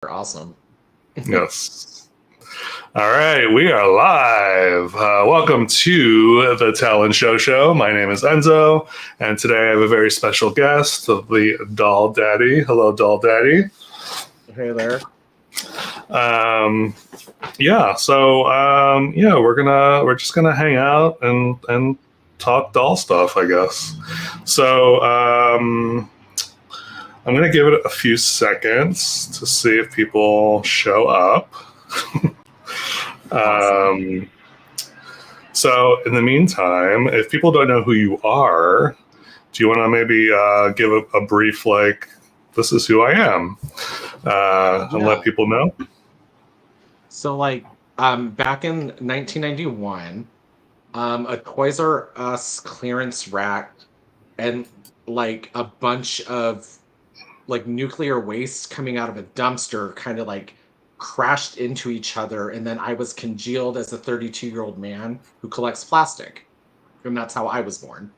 Awesome. Yes. All right, we are live. Welcome to the Talent Show. My name is Enzo, and today I have a very special guest, the Doll Daddy. Hello, Doll Daddy. Hey there. We're just gonna hang out and talk doll stuff, I guess. So I'm gonna give it a few seconds to see if people show up. Awesome. So in the meantime, if people don't know who you are, do you want to maybe give a brief, like, this is who I am, and let people know? So, back in 1991, a Toys R Us clearance rack and like a bunch of like nuclear waste coming out of a dumpster kind of like crashed into each other, and then I was congealed as a 32-year-old man who collects plastic, and that's how I was born.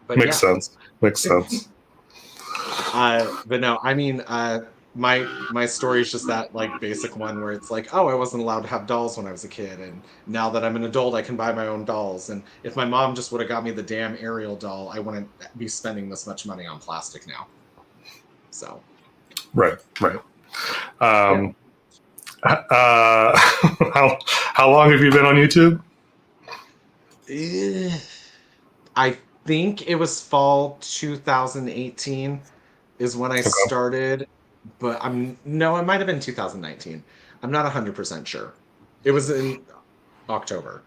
But Makes sense. But no, I mean, my story is just that like basic one where it's like, oh, I wasn't allowed to have dolls when I was a kid, and now that I'm an adult, I can buy my own dolls. And if my mom just would have got me the damn Ariel doll, I wouldn't be spending this much money on plastic now. So, right. How long have you been on YouTube? I think it was fall 2018 is when I started, but it might have been 2019. I'm not 100% sure. It was in October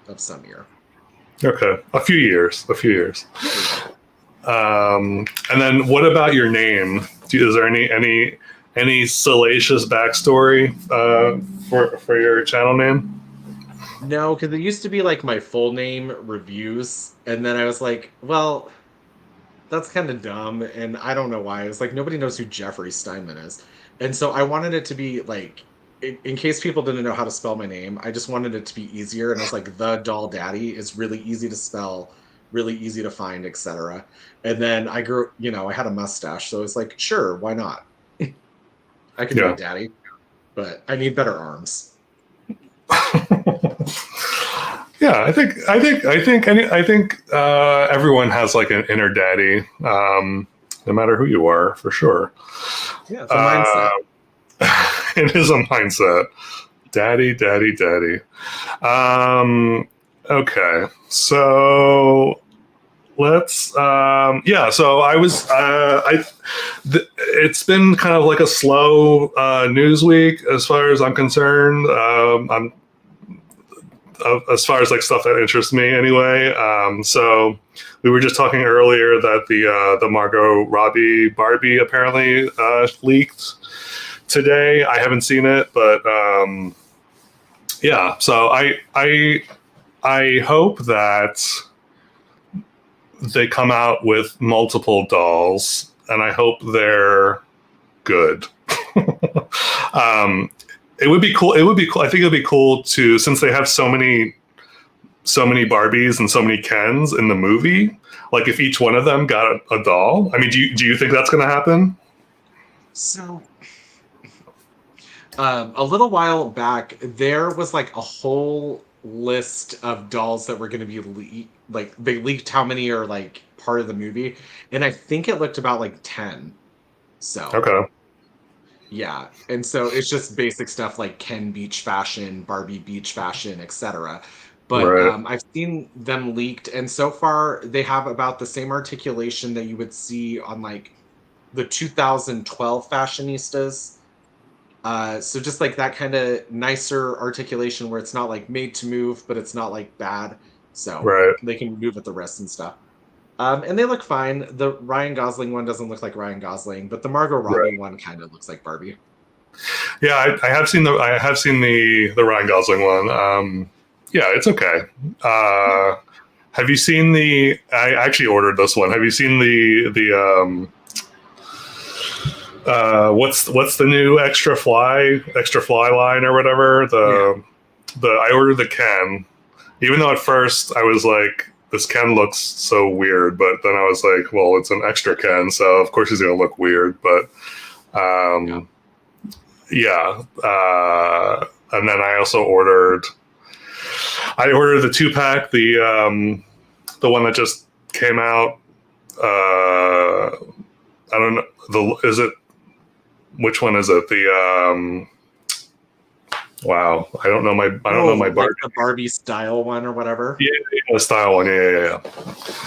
of some year. Okay, a few years. And then what about your name? Is there any salacious backstory for your channel name? No, because it used to be like my full name reviews, and then I was like, well, that's kind of dumb, and I don't know why. It's like nobody knows who Jeffrey Steinman is, and so I wanted it to be like, in case people didn't know how to spell my name, I just wanted it to be easier, and I was like, the Doll Daddy is really easy to spell, really easy to find, etc. And then I grew, I had a mustache, so it's like, sure, why not? I can be a daddy, but I need better arms. Yeah, I think everyone has like an inner daddy, no matter who you are, for sure. Yeah, it's a mindset. It is a mindset. Daddy. Okay, so let's. So I was. It's been kind of like a slow news week as far as I'm concerned. As far as like stuff that interests me anyway. So we were just talking earlier that the Margot Robbie Barbie apparently leaked today. I haven't seen it, but so I hope that they come out with multiple dolls, and I hope they're good. It would be cool. I think it would be cool to, since they have so many Barbies and so many Kens in the movie, like if each one of them got a doll. I mean, do you think that's going to happen? So, a little while back, there was like a whole list of dolls that were going to be they leaked how many are like part of the movie, and I think it looked about like 10. So okay. Yeah, and so it's just basic stuff like Ken beach fashion, Barbie beach fashion, etc. But right. I've seen them leaked, and so far they have about the same articulation that you would see on like the 2012 fashionistas. So just like that kind of nicer articulation where it's not like made to move, but it's not like bad. So they can move at the wrist and stuff. And they look fine. The Ryan Gosling one doesn't look like Ryan Gosling, but the Margot Robbie one kind of looks like Barbie. Yeah, I have seen the Ryan Gosling one. Yeah, it's okay. Have you seen I actually ordered this one. Have you seen the what's the new extra fly line or whatever? I ordered the Ken, even though at first I was like, this Ken looks so weird, but then I was like, well, it's an extra Ken, so of course he's gonna look weird. But Um, yeah. And then I also ordered the 2-pack, the one that just came out. I don't know. Which one is it? Wow, I don't know my Like Barbie. the Barbie style one or whatever. Yeah, the style one. Yeah.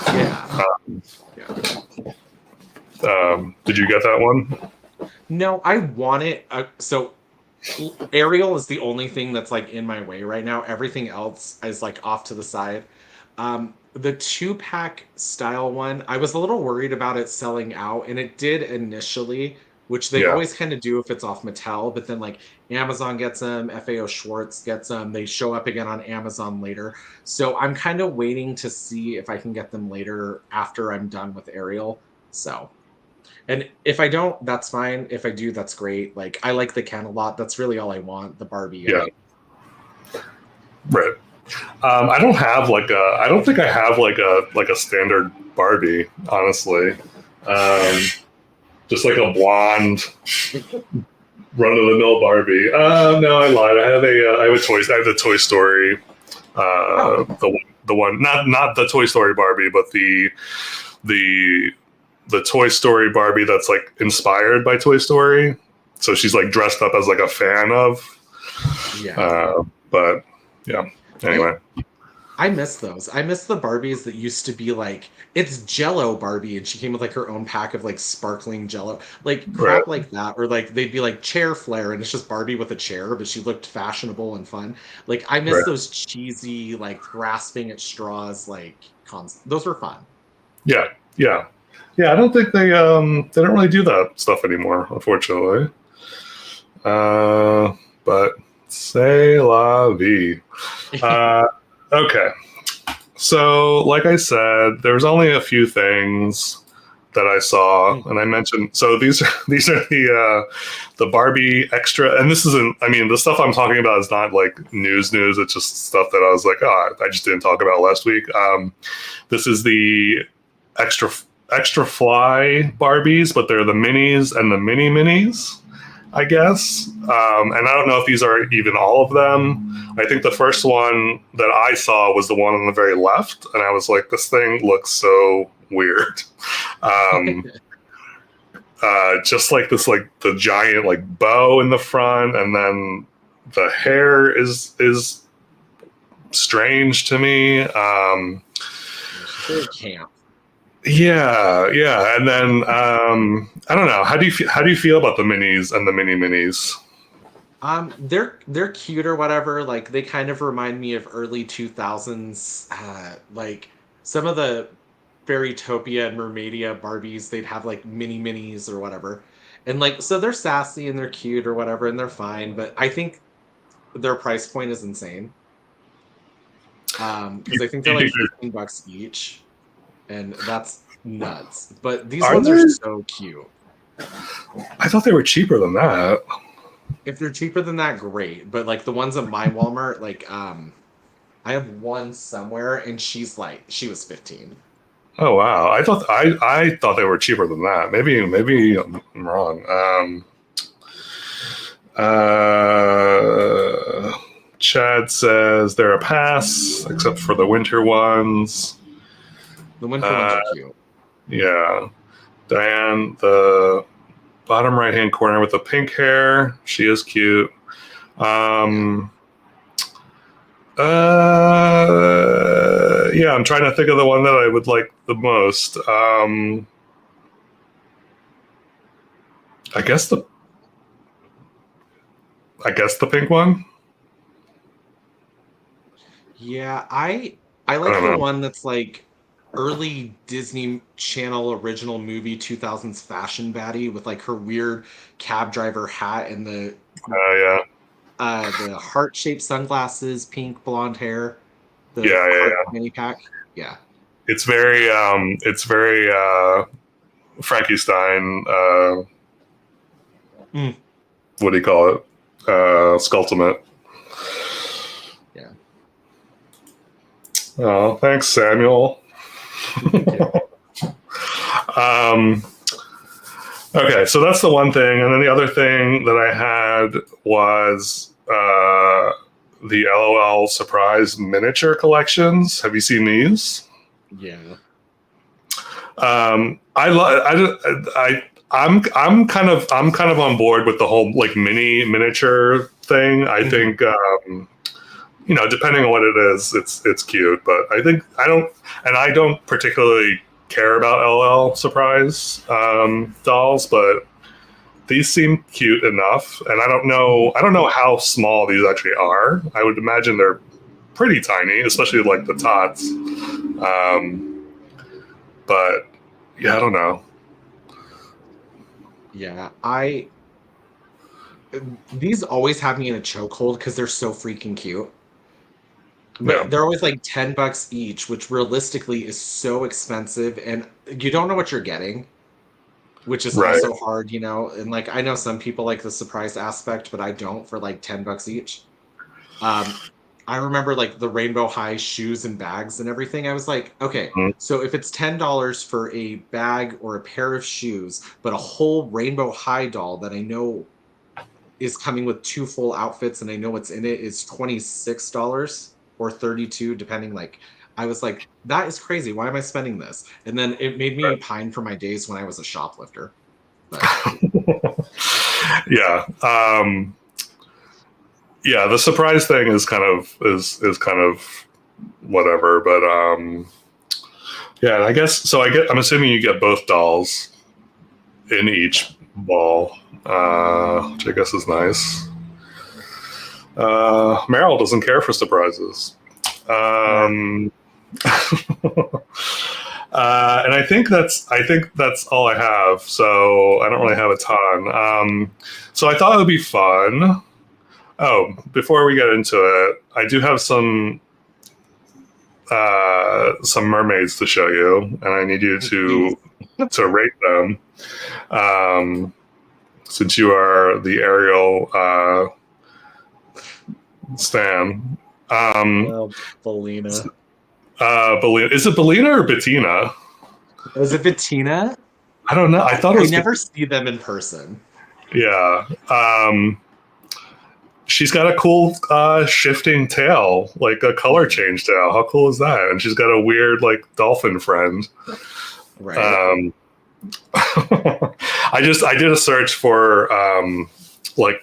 Yeah. Yeah. Did you get that one? No, I want it. So Ariel is the only thing that's like in my way right now. Everything else is like off to the side. The 2-pack style one, I was a little worried about it selling out, and it did initially, which they Yeah. always kind of do if it's off Mattel. But then like Amazon gets them, FAO Schwartz gets them. They show up again on Amazon later. So I'm kind of waiting to see if I can get them later after I'm done with Ariel. So. And if I don't, that's fine. If I do, that's great. Like I like the Ken a lot. That's really all I want. The Barbie. Yeah. Right. I don't have I don't think I have like a standard Barbie, honestly. Just like a blonde, run of the mill Barbie. No, I lied. I have the Toy Story. Oh, The one, not the Toy Story Barbie, but the the Toy Story Barbie that's like inspired by Toy Story. So she's like dressed up as like a fan of. yeah. But yeah. Anyway. I miss those. I miss the Barbies that used to be like it's Jello Barbie, and she came with like her own pack of like sparkling Jello, like Right. crap like that, or like they'd be like chair flare, and it's just Barbie with a chair, but she looked fashionable and fun. Like I miss Right. those cheesy like grasping at straws like cons. Those were fun. Yeah. Yeah. Yeah. I don't think they don't really do that stuff anymore, unfortunately. But c'est la vie. Okay. So, like I said, there's only a few things that I saw, and I mentioned. So these are the Barbie extra, and this isn't. I mean, the stuff I'm talking about is not like news. It's just stuff that I was like, oh, I just didn't talk about last week. This is the extra extra fly Barbies, but they're the minis and the mini minis, I guess. And I don't know if these are even all of them. I think the first one that I saw was the one on the very left, and I was like, this thing looks so weird. Um, just like this, like the giant like bow in the front, and then the hair is strange to me. She's very camp. Yeah, and then I don't know. How do you feel about the minis and the mini minis? They're cute or whatever. Like they kind of remind me of early 2000s. Like some of the Fairytopia and Mermaidia Barbies, they'd have like mini minis or whatever, and like so they're sassy and they're cute or whatever, and they're fine. But I think their price point is insane. Because I think they're like $15 each, and that's nuts. But these Are ones are they? so cute. I thought they were cheaper than that. If they're cheaper than that, great. But like the ones at my Walmart, like I have one somewhere, and she was 15. Oh wow! I thought they were cheaper than that. Maybe I'm wrong. Chad says they're a pass, except for the winter ones. The winter ones are cute. Yeah, Diane, the bottom right hand corner with the pink hair. She is cute. Yeah, I'm trying to think of the one that I would like the most. I guess the pink one. Yeah, I I like don't the know. one that's like early Disney Channel original movie 2000s fashion baddie with like her weird cab driver hat and Yeah, the heart-shaped sunglasses, pink blonde hair, the heart yeah. mini pack. Yeah. It's very Frankenstein. Mm, What do you call it? Sculptement. yeah. Oh, thanks, Samuel. Yeah. Um, Okay, so that's the one thing, and then the other thing that I had was the LOL surprise miniature collections. Have you seen these? Yeah. I'm kind of on board with the whole like miniature thing. I Mhm. think depending on what it is, it's cute. But I don't particularly care about LL surprise dolls, but these seem cute enough. And Mhm. I don't know how small these actually are. I would imagine they're pretty tiny, especially like the tots. Um, but yeah, I don't know. Yeah. These always have me in a chokehold because they're so freaking cute. Yeah, But they're always like $10 each, which realistically is so expensive, and you don't know what you're getting, which is right. also hard, you know. And like I know some people like the surprise aspect, but I don't for like $10 each. Um, I remember like the Rainbow High shoes and bags and everything. I was like, okay, Mhm. so if it's $10 for a bag or a pair of shoes, but a whole Rainbow High doll that I know is coming with two full outfits and I know what's in it is $26 or 32 depending, like I was like, that is crazy. Why am I spending this? And then it made me pine for my days when I was a shoplifter. But Yeah. Yeah, the surprise thing is kind of whatever, but yeah, and I guess so. I'm assuming you get both dolls in each ball, which I guess is nice. Meryl doesn't care for surprises. right. Um, and I think that's all I have. So I don't really have a ton. So I thought it would be fun. Oh, before we get into it, I do have some mermaids to show you, and I need you Please. to rate them. Since you are the Ariel stan. Um, Oh, Belina. Is it Belina or Bettina? Was it Bettina? I don't know. I thought it I was never Bettina. see them in person. Yeah. She's got a cool shifting tail, like a color change tail. How cool is that? And she's got a weird like dolphin friend. Right. Um, I did a search for like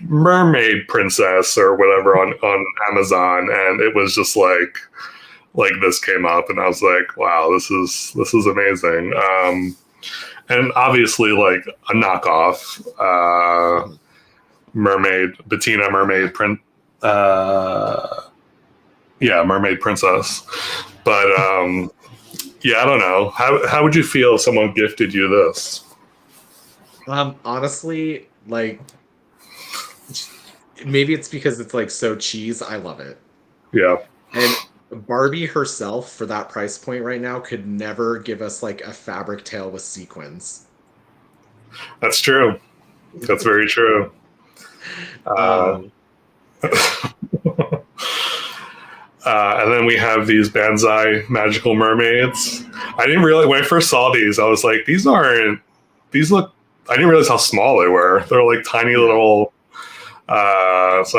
mermaid princess or whatever on Amazon, and it was just like this came up, and I was like, wow, this is amazing. And obviously like a knockoff Mhm. mermaid Bettina mermaid print. Uh, yeah, mermaid princess. But yeah, I don't know. How would you feel if someone gifted you this? Honestly, like maybe it's because it's like so cheese. I love it. Yeah, And Barbie herself, for that price point right now, could never give us like a fabric tail with sequins. that's true. That's very true. Uh, Um, and then we have these Banzai magical mermaids. I didn't really when I first saw these, I was like, these look. I didn't realize how small they were. They're like tiny yeah. little. So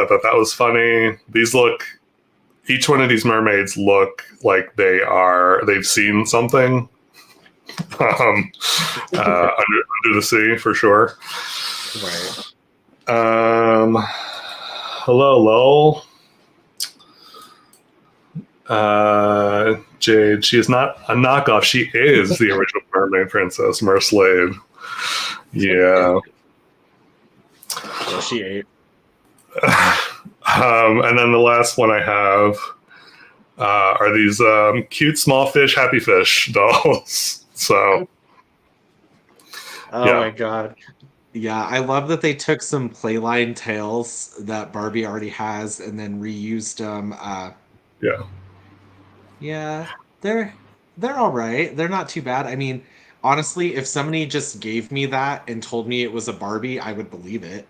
I thought that was funny. Each one of these mermaids look like they've seen something um, under the sea for sure. Right. Hello, Lowell. Jade, she is not a knockoff. She is the original mermaid princess, Merslade. Yeah. Yeah, she ate. And then the last one I have are these cute small fish, happy fish dolls. So, Oh yeah, my God. Yeah, I love that they took some playline tails that Barbie already has and then reused them. yeah. Yeah, they're they're all right. They're not too bad. I mean, honestly, if somebody just gave me that and told me it was a Barbie, I would believe it.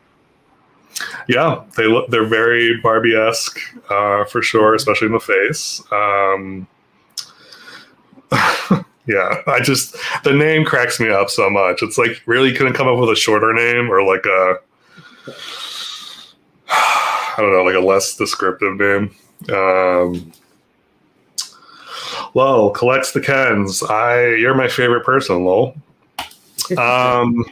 Yeah, they're very Barbie-esque for sure, Mhm. especially in the face. Yeah, the name cracks me up so much. It's like really couldn't come up with a shorter name or like a I don't know, like a less descriptive name. Lol collects the Kens. You're my favorite person, lol. Um,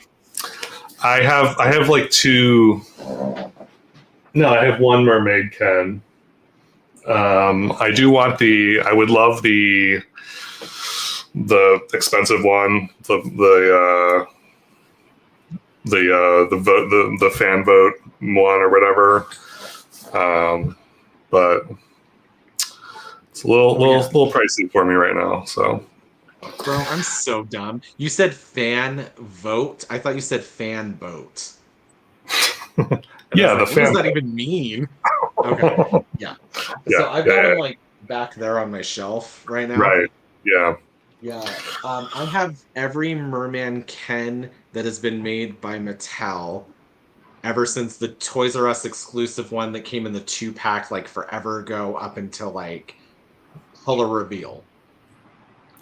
I have like two. No, I have one Mermaid Ken. I do want the. I would love the expensive one. The vote the fan vote one or whatever. But it's a Oh yeah. little pricey for me right now. So Bro, I'm so dumb. You said fan vote. I thought you said fan boat. And I was yeah, the like, what does fan that even mean? Okay. vote. Yeah. yeah, So I've got yeah, them like back there on my shelf right now. right. Yeah. Yeah. I have every Merman Ken that has been made by Mattel ever since the Toys R Us exclusive one that came in the 2-pack like forever ago up until like Color Reveal.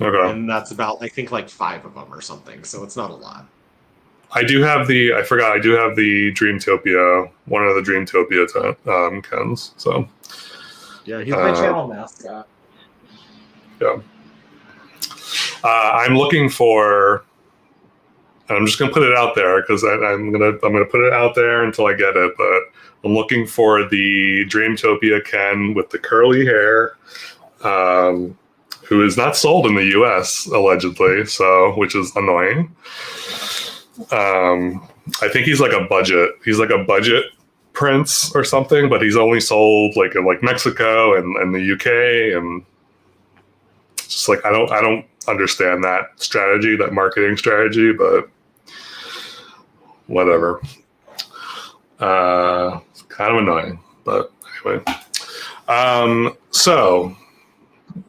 Okay. And that's about, I think, like 5 of them or something. So it's not a lot. I do have I forgot, I do have the Dreamtopia, one of the Dreamtopia Kens. So, Yeah, he's my uh, channel mascot. yeah. I'm looking for, and I'm just gonna put it out there because I'm gonna put it out there until I get it. But I'm looking for the Dreamtopia Ken with the curly hair, who is not sold in the U.S. allegedly, so which is annoying. I think he's like a budget. He's like a budget prince or something, but he's only sold like in like Mexico and the UK, and just like I don't understand that strategy, that marketing strategy, but whatever. It's kind of annoying, but anyway. So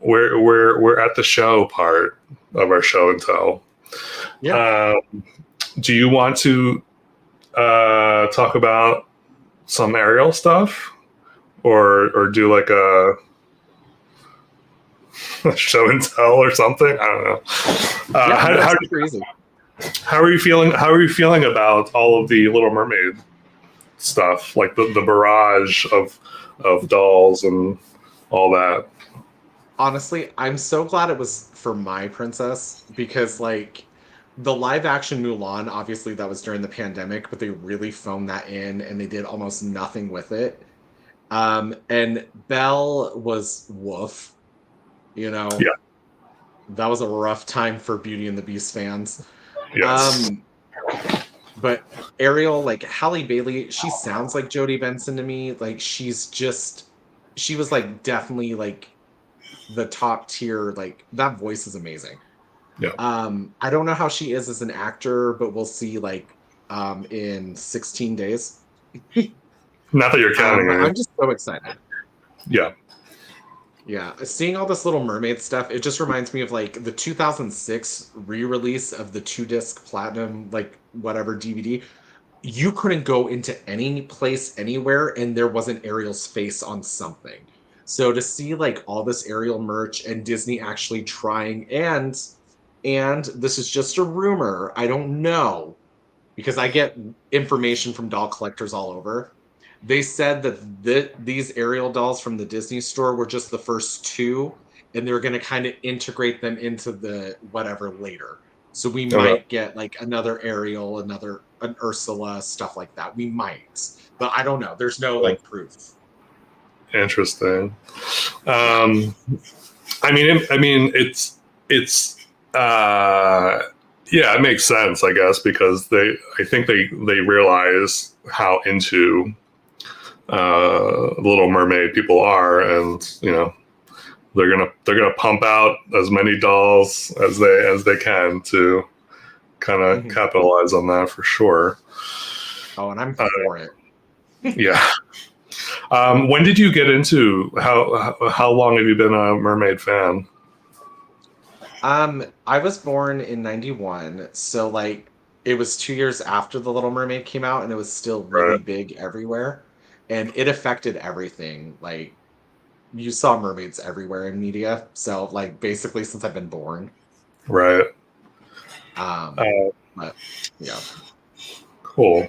we're at the show part of our show and tell. Yeah. Do you want to talk about some aerial stuff, or do like a show and tell or something? I don't know. Yeah, no, it's super easy. How are you feeling? How are you feeling about all of the Little Mermaid stuff, like the barrage of dolls and all that? Honestly, I'm so glad it was for my princess because, like, the live action Mulan, obviously, that was during the pandemic, but they really phoned that in and they did almost nothing with it. And Belle was woof, you know, Yeah. that was a rough time for Beauty and the Beast fans. Yes. Um, but Ariel, like Halle Bailey, she sounds like Jodie Benson to me. Like she was like definitely like the top tier. Like that voice is amazing. Yeah. I don't know how she is as an actor, but we'll see like in 16 days. Not that you're counting But it. I'm just so excited. Yeah. Yeah, seeing all this Little Mermaid stuff, it just reminds me of like the 2006 re-release of the 2-disc platinum, like whatever DVD. You couldn't go into any place anywhere and there wasn't Ariel's face on something. So to see like all this Ariel merch and Disney actually trying and this is just a rumor, I don't know because I get information from doll collectors all over. They said that these Ariel dolls from the Disney store were just the first two, and they're going to kind of integrate them into the whatever later. So we Okay. might get like another Ariel, an Ursula, stuff like that. We might, but I don't know. There's no like proof. Interesting. Yeah. It's yeah, it makes sense, I guess, because I think they realize how into Little Mermaid people are, and they're gonna pump out as many dolls as they can to kind of Mhm. capitalize on that for sure. Oh, and I'm Uh, for it. yeah. When did you get into how long have you been a mermaid fan? I was born in 91, so like it was 2 years after The Little Mermaid came out, and it was still Right. really big everywhere. And it affected everything. Like you saw mermaids everywhere in media. So like basically since I've been born. Right. Um, Uh, but yeah. cool.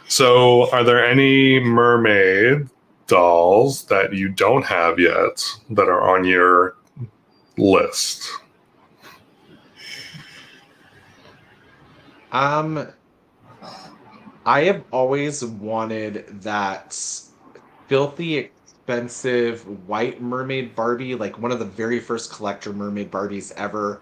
So, are there any mermaid dolls that you don't have yet that are on your list? Um, I have always wanted that filthy expensive white mermaid Barbie, like one of the very first collector mermaid Barbies ever.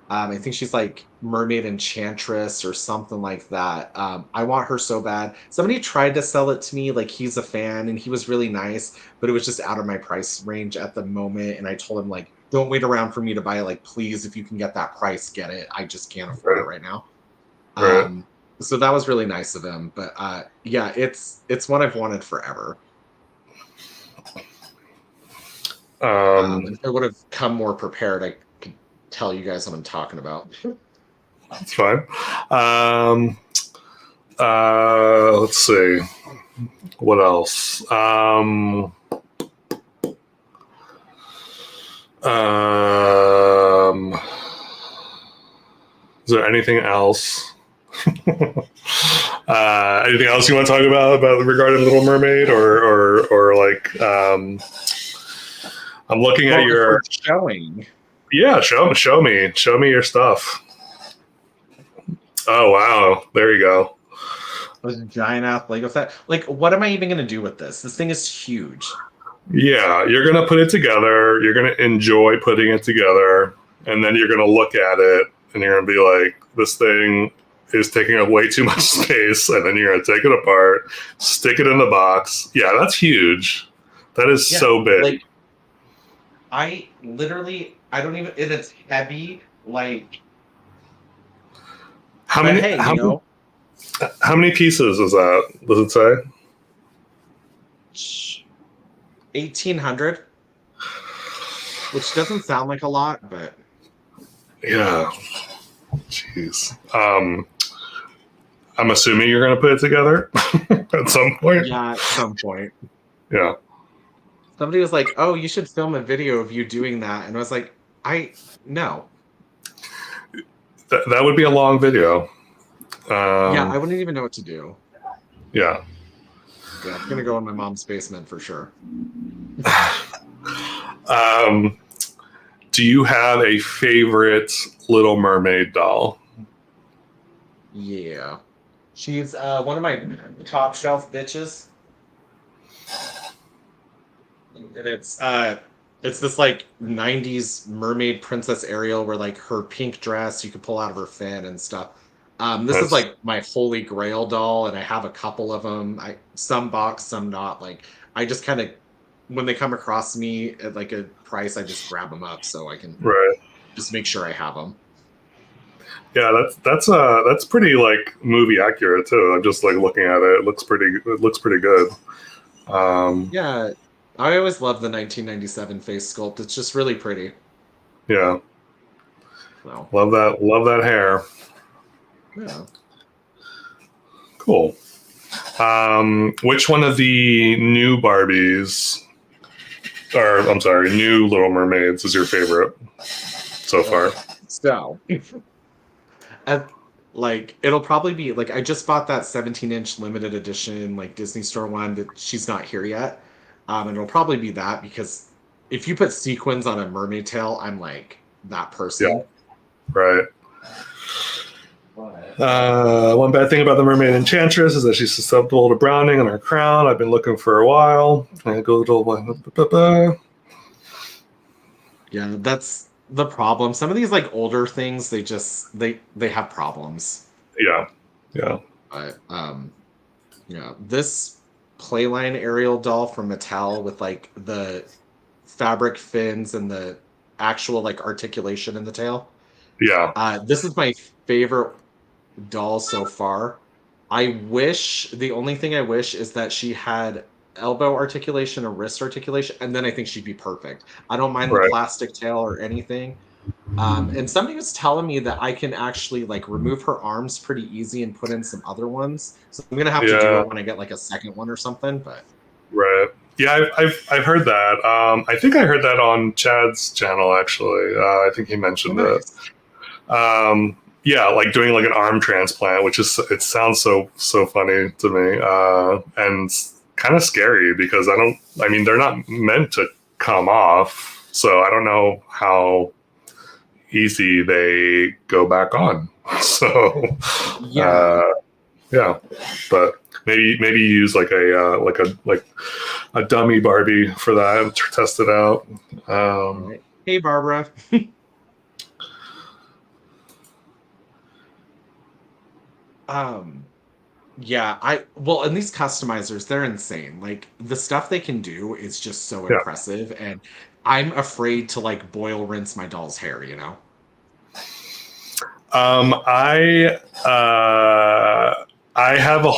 I think she's like Mermaid Enchantress or something like that. I want her so bad. Somebody tried to sell it to me, like he's a fan and he was really nice, but it was just out of my price range at the moment. And I told him like, don't wait around for me to buy it. Like, please, if you can get that price, get it. I just can't afford it Right. right now. Right. Um, so that was really nice of him. But yeah, it's one I've wanted forever. Um, If I would have come more prepared, I could tell you guys what I'm talking about. that's fine. Um, let's see. What else? Um, is there anything else? Anything else you want to talk about regarding Little Mermaid, or like I'm looking at Well, if we're your showing, yeah. Show me your stuff. Oh wow, there you go. this giant ass Lego set. Like, what am I even gonna do with this? This thing is huge. Yeah, you're gonna put it together. You're gonna enjoy putting it together, and then you're gonna look at it, and you're gonna be like, "This thing is taking up way too much space." And then you're gonna take it apart, stick it in the box. Yeah, that's huge. That is Yeah, so big. like I literally, I don't even. It's heavy, like. How But many? hey, you know, How many pieces is that? Does it say? 1,800, which doesn't sound like a lot, but Yeah. Jeez. I'm assuming you're gonna put it together at some point. yeah, at some point. Yeah. Somebody was like, "Oh, you should film a video of you doing that," and I was like, "I no, That would be a long video. yeah, I Um, wouldn't even know what to do." yeah. Yeah, it's gonna go in my mom's basement for sure. Um, do you have a favorite Little Mermaid doll? Yeah, she's one of my top shelf bitches, and it's this like '90s mermaid princess Ariel, where like her pink dress you could pull out of her fin and stuff. This is That's like my holy grail doll, and I have a couple of them. I some box, some not. Like I just kind of when they come across me at like a price, I just grab them up so I can right. just make sure I have them. Yeah, that's pretty like movie accurate too. I'm just like looking at it. It looks pretty good. Um, Yeah, I always love the 1997 face sculpt. It's just really pretty. yeah, So love that hair. yeah. Cool. Which one of the new Barbies, or I'm sorry, new Little Mermaids is your favorite so far? So at, like it'll probably be like I just bought that 17-inch limited edition like Disney Store one that she's not here yet. And it'll probably be that because if you put sequins on a mermaid tail, I'm like that Yeah, person. right. One bad thing about the Mermaid Enchantress is that she's susceptible to browning on her crown. I've been looking for a while. I go little. Yeah, that's the problem. Some of these like older things, they have problems. Yeah, yeah, But this Playline Ariel doll from Mattel with like the fabric fins and the actual like articulation in the tail. yeah, This is my favorite doll so far. I wish the only thing I wish is that she had elbow articulation or wrist articulation, and then I think she'd be perfect. I don't mind the right. plastic tail or anything. And somebody was telling me that I can actually like remove her arms pretty easy and put in some other ones. So I'm gonna have to do Yeah, it when I get like a second one or something. But right. Yeah, I've heard that. I think I heard that on Chad's channel actually. I think he Oh, mentioned it. nice. Yeah, like doing like an arm transplant, which is it sounds so funny to me, and kind of scary because I don't. I mean, they're not meant to come off, so I don't know how easy they go back on. So, Yeah. uh, yeah, but maybe use like a dummy Barbie for that to test it out. All Um, right. Hey, Barbara. Um, yeah, and these customizers, they're insane. Like the stuff they can do is just so yeah. impressive, and I'm afraid to like boil rinse my doll's hair, you know? I I have a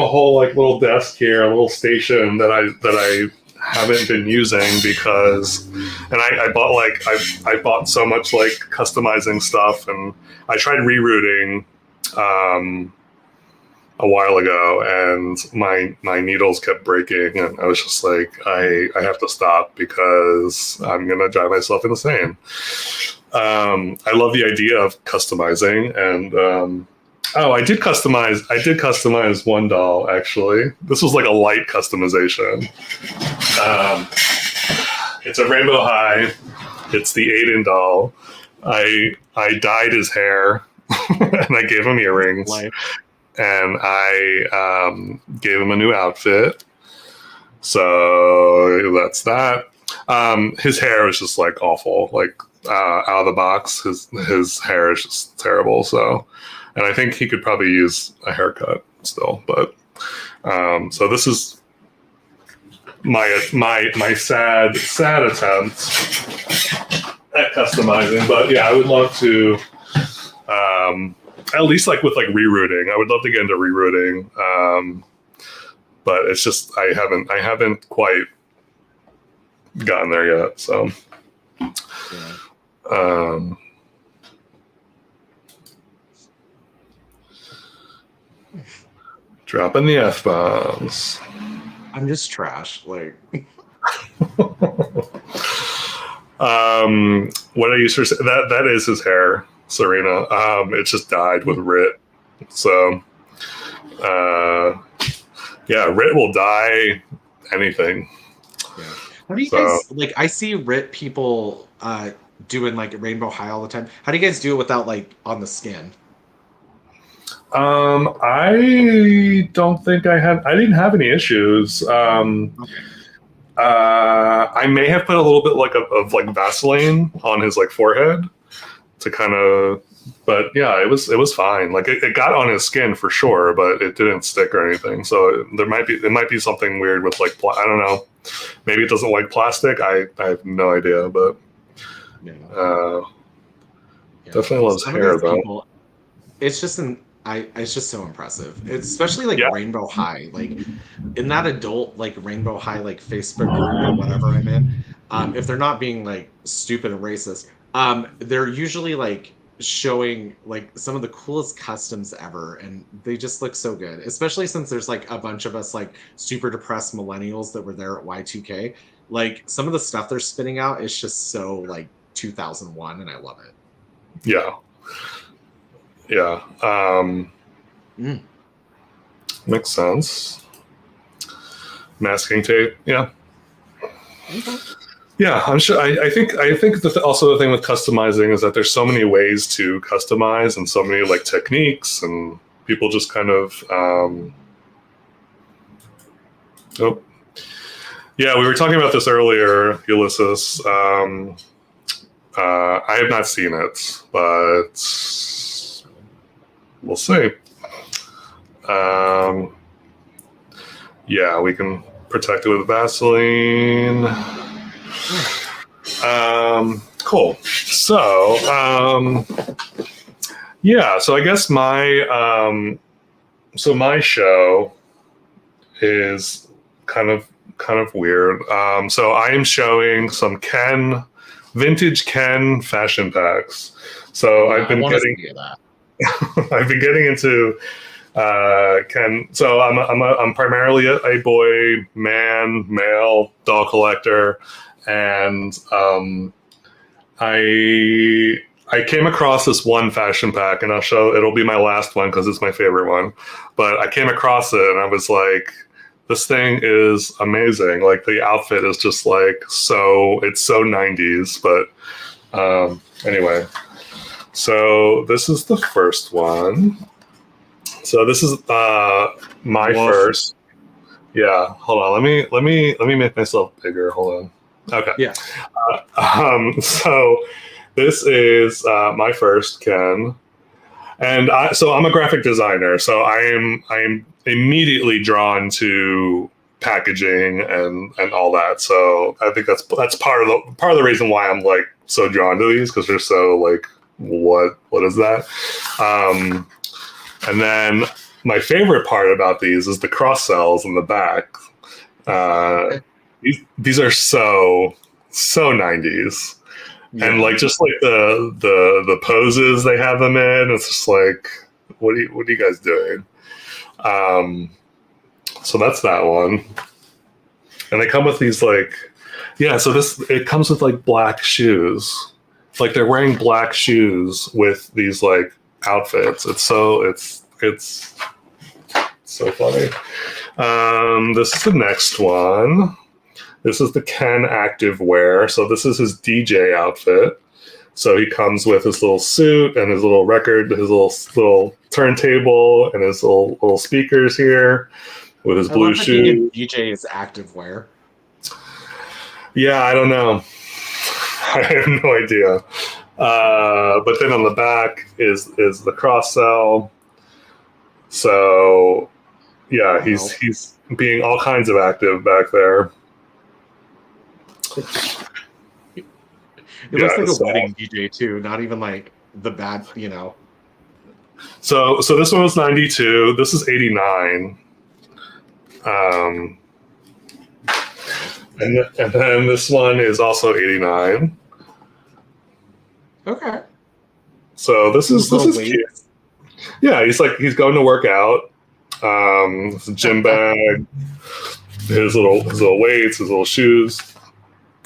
whole like little desk here, a little station that I haven't been using because, and I bought like I bought so much like customizing stuff, and I tried rerouting um, a while ago, and my needles kept breaking, and I was just like I have to stop because I'm gonna drive myself insane. I love the idea of customizing, and oh, I did customize one doll actually. This was like a light customization. Um, it's a Rainbow High. It's the Aiden doll. I dyed his hair and I gave him earrings Like, and I gave him a new outfit. So that's that. His hair is just like awful, like out of the box. His hair is just terrible. So, and I think he could probably use a haircut still. But so this is my sad attempt at customizing. But yeah, I would love to. At least like with like rerouting, I would love to get into rerouting. But it's just I haven't quite gotten there yet. So, yeah. um, dropping the f bombs. I'm just trash. Like, What I used to say that is his hair, Serena. It's just dyed with Rit. So, uh, yeah, Rit will dye anything. yeah. How do you So, guys like? I see Rit people doing like Rainbow High all the time. How do you guys do it without like on the skin? I don't think I didn't have any issues. Okay. I may have put a little bit like of like Vaseline on his like forehead to kind of, but yeah, it was fine. Like it got on his skin for sure, but it didn't stick or anything. So it might be something weird with like I don't know. Maybe it doesn't like plastic. I have no idea, but Yeah. uh, Yeah. definitely loves Some of hair these though. people, it's just it's just so impressive. It's especially like Yeah, Rainbow High, like in that adult like Rainbow High like Facebook group or whatever I'm in. If they're not being like stupid and racist, they're usually like showing like some of the coolest customs ever, and they just look so good. Especially since there's like a bunch of us like super depressed millennials that were there at Y2K. Like some of the stuff they're spitting out is just so like 2001, and I love it. yeah, yeah. Mm. Makes sense. Masking tape. Yeah, Okay. yeah. I'm sure. I think also the thing with customizing is that there's so many ways to customize and so many like techniques, and people just kind of. Oh, yeah. We were talking about this earlier, Ulysses. I have not seen it, but we'll see. Um, yeah, we can protect it with Vaseline. Mm. Cool. So, yeah. So I guess my show is kind of weird. So I am showing some vintage Ken fashion packs. So Yeah, I've I been want to getting see that. I've been getting into Ken. So I'm primarily a boy, male doll collector, and I came across this one fashion pack, and it'll be my last one because it's my favorite one. But I came across it, and I was like, this thing is amazing. Like the outfit is just like it's so 90s. But anyway, so this is the first one. So this is my Woof. first. Yeah, hold on. Let me make myself bigger. Hold on. Okay. Yeah. So this is my first Ken, and I'm a graphic designer, so I am immediately drawn to packaging and all that. So I think that's part of the reason why I'm like so drawn to these, because they're so like what is that? And then my favorite part about these is the cross cells in the back. These are so 90s. Yeah. And like just like the poses they have them in, it's just like, what are you guys doing? So that's that one. And they come with these like, yeah. So it comes with like black shoes. Like they're wearing black shoes with these like outfits. It's so funny. This is the next one. This is the Ken Active Wear. So this is his DJ outfit. So he comes with his little suit and his little record, his little turntable, and his little speakers here with his blue shoes. DJ is active wear. Yeah, I don't know. I have no idea. But then on the back is the cross cell. So yeah, he's being all kinds of active back there. It looks like a wedding DJ too, not even like the bad, you know. So this one was 92. This is 89. And then this one is also 89. Okay. So this is cute. Yeah, he's going to work out. His gym bag, his little weights, his little shoes.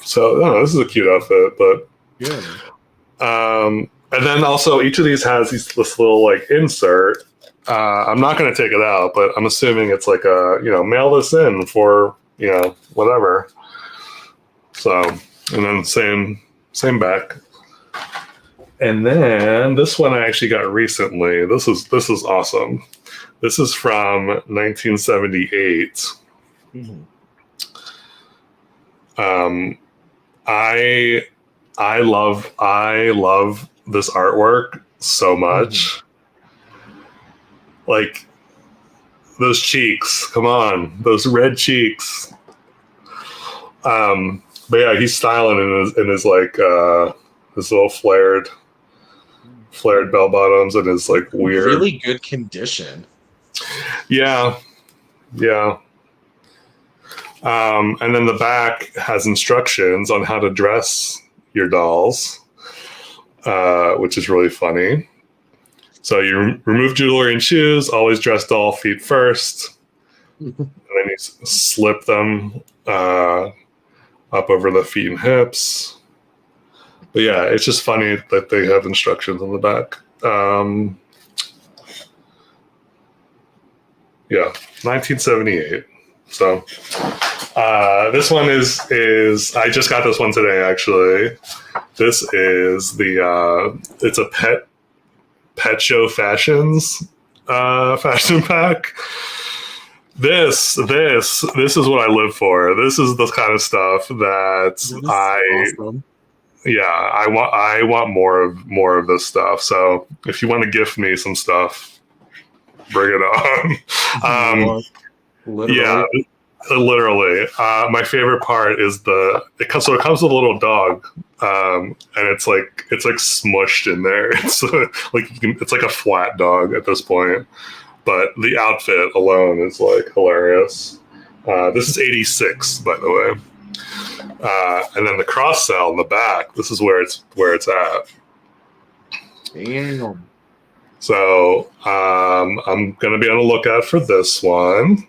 So this is a cute outfit, but yeah. And then also each of these has this little like insert. I'm not going to take it out, but I'm assuming it's like mail this in for whatever. So and then same back. And then this one I actually got recently. This is awesome. This is from 1978. Mm-hmm. I love this artwork so much. Mm-hmm. Like those cheeks, come on, those red cheeks. But yeah, he's styling in his like his little flared bell bottoms and his like weird, really good condition. Yeah. And then the back has instructions on how to dress your dolls, which is really funny. So you remove jewelry and shoes, always dress doll feet first. And then you slip them up over the feet and hips. But yeah, it's just funny that they have instructions on the back. Yeah, 1978. So this one is I just got this one today actually. This is it's a pet show fashions fashion pack. This is what I live for. This is the kind of stuff that awesome. Yeah, I want more of this stuff. So if you want to gift me some stuff, bring it on. Literally. Yeah, literally. My favorite part is it comes with a little dog, and it's like smushed in there. It's it's like a flat dog at this point, but the outfit alone is like hilarious. This is 86, by the way. And then the cross cell in the back. This is where it's at. Damn. So I'm gonna be on the lookout for this one.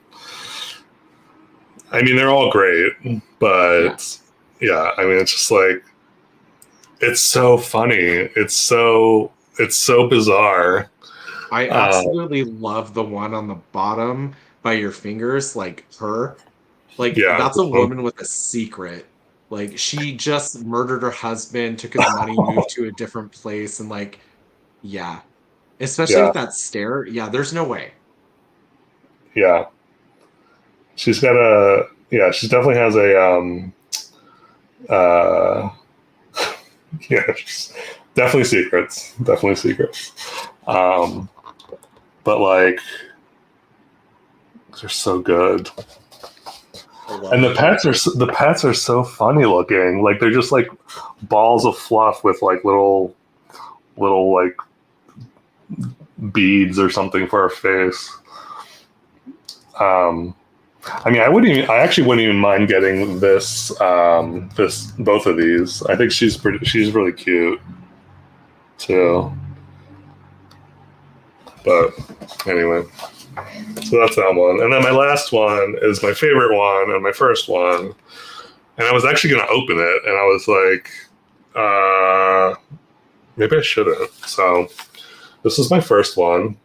I mean, they're all great, Yeah. but yeah, I mean, it's just like it's so funny. It's so bizarre. I Uh, absolutely love the one on the bottom by your fingers, like her. Like yeah, that's a woman with a secret. Like she just murdered her husband, took his money, moved to a different place, and like, yeah. Especially yeah, with that stare. Yeah, there's no way. yeah. She's got a yeah. She definitely has a uh, yeah. Definitely secrets. Definitely secrets. Um, but like they're so good. I love And the hair. the pets are so funny looking. Like they're just like balls of fluff with like little like beads or something for her face. Um, I mean, I actually wouldn't even mind getting this both of these. I think she's really cute too. But anyway, so that's that one. And then my last one is my favorite one and my first one. And I was actually going to open it, and I was like, maybe I shouldn't. So this is my first one.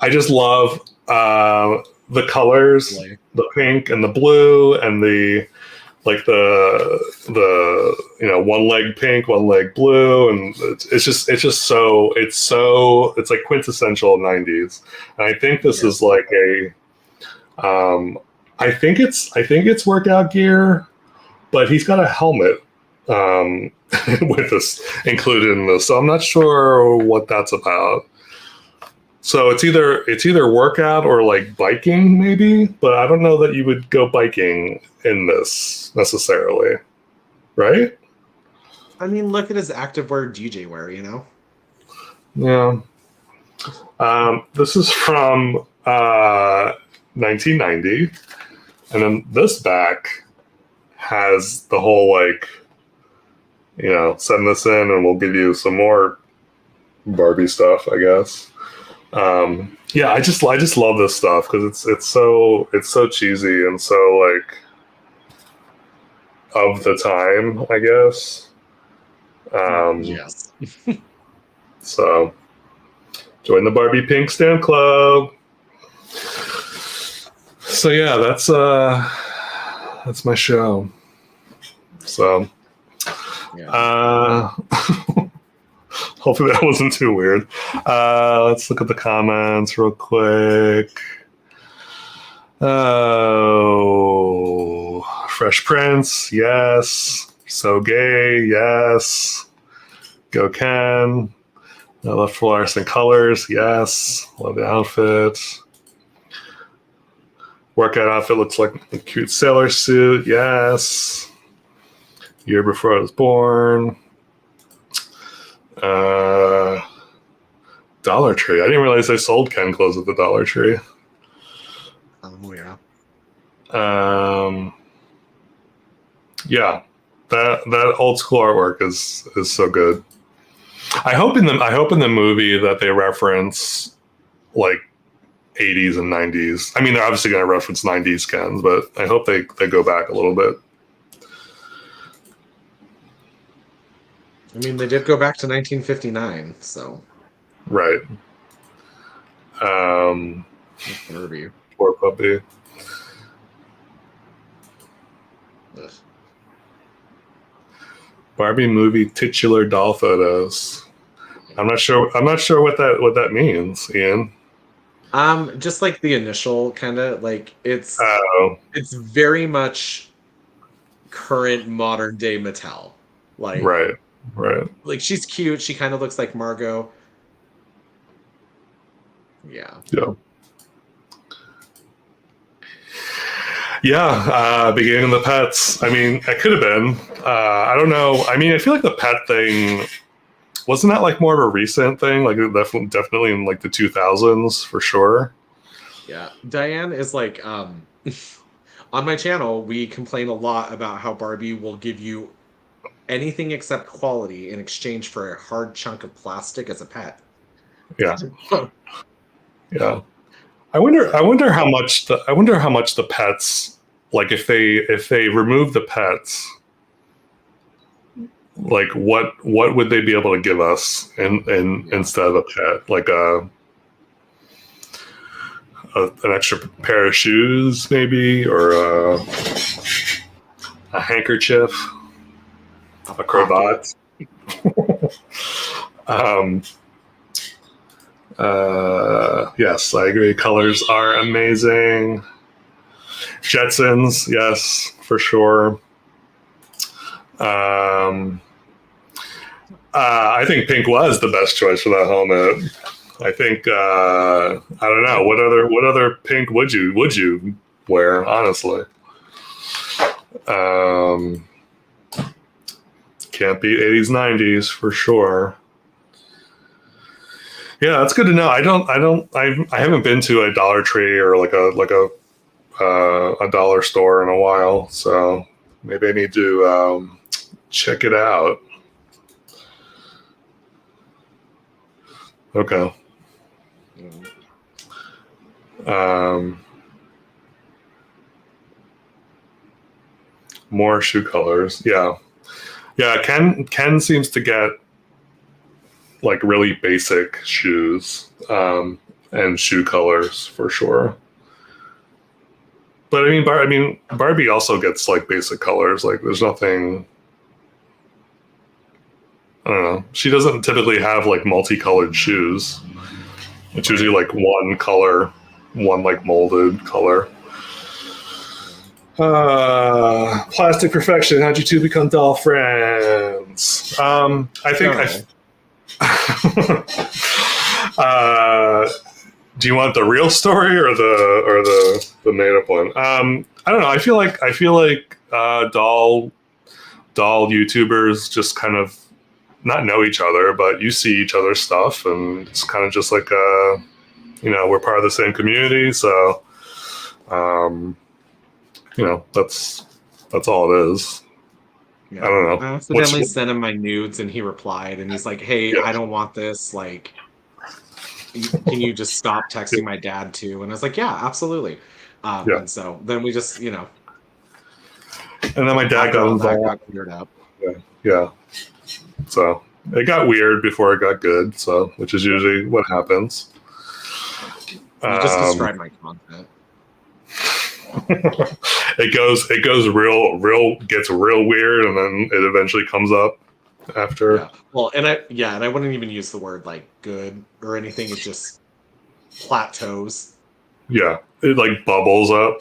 I just love the colors, Like, the pink and the blue, and the like the one leg pink, one leg blue, and it's like quintessential '90s. And I think this is yes. like a I think it's workout gear, but he's got a helmet with this included in this, so I'm not sure what that's about. So it's either workout or like biking, maybe, but I don't know that you would go biking in this necessarily, right? I mean, look at his activewear DJ wear, you know? Yeah. This is from 1990, and then this back has the whole like, send this in and we'll give you some more Barbie stuff, I guess. Yeah, I just love this stuff because it's so cheesy and so like of the time, I guess. Yes. So join the Barbie Pink Stamp Club. So yeah, that's my show. So Yeah. uh, hopefully that wasn't too weird. Let's look at the comments real quick. Oh, Fresh Prince, yes. So gay, yes. Go Ken. I love fluorescent colors, yes. Love the outfit. Workout outfit looks like a cute sailor suit, yes. Year before I was born. Uh, Dollar Tree. I didn't realize they sold Ken clothes at the Dollar Tree. Oh, yeah. Um, yeah, that old school artwork is so good. I hope in the movie that they reference like 80s and 90s. I mean, they're obviously going to reference 90s Kens, but I hope they go back a little bit. I mean, they did go back to 1959, so Right. Um, Barbie. Poor puppy. Ugh. Barbie movie titular doll photos. I'm not sure what that means, Ian. Just like the initial kind of like Oh, it's very much current modern day Mattel. Like right, right. like she's cute. She kind of looks like Margot. Yeah. Yeah. Yeah, beginning of the pets. I mean, it could have been. I don't know. I mean, I feel like the pet thing wasn't that like more of a recent thing? Like definitely in like the 2000s for sure. Yeah. Diane is like on my channel, we complain a lot about how Barbie will give you anything except quality in exchange for a hard chunk of plastic as a pet. Yeah. Yeah. I wonder how much the pets, like if they remove the pets, like what would they be able to give us in Yeah. instead of a pet, like an extra pair of shoes maybe, or a handkerchief, A a pocket. cravat. um yes, I agree, colors are amazing. Jetsons, yes, for sure. um I think pink was the best choice for that helmet. I think I don't know, what other pink would you wear, honestly. Um, can't beat 80s 90s for sure. Yeah, that's good to know. I haven't been to a Dollar Tree or like a dollar store in a while, so maybe I need to check it out. Okay. Mm. Um, more shoe colors. Yeah. Yeah, Ken seems to get like really basic shoes, and shoe colors for sure. But I mean, Barbie also gets like basic colors. Like, there's nothing. I don't know. She doesn't typically have like multicolored shoes. It's usually Right. like one color, one like molded color. Plastic perfection. How'd you two become doll friends? I think No. uh, do you want the real story or the made up one? I don't know. I feel like doll YouTubers just kind of not know each other, but you see each other's stuff, and it's kind of just like we're part of the same community, so um, that's all it is. I Yeah. don't know. I What's accidentally sent him my nudes and he replied and he's like, "Hey, Yeah, I don't want this. Like, can you just stop texting my dad too?" And I was like, "Yeah, absolutely." yeah. And so then we just, And then my dad after got all that involved. got cleared up. Yeah, yeah. So it got weird before it got good. So, which is usually what happens. You just Um, described my content. it goes gets real weird, and then it eventually comes up after. Yeah. Well, and I wouldn't even use the word like good or anything. It just plateaus. Yeah, it like bubbles up.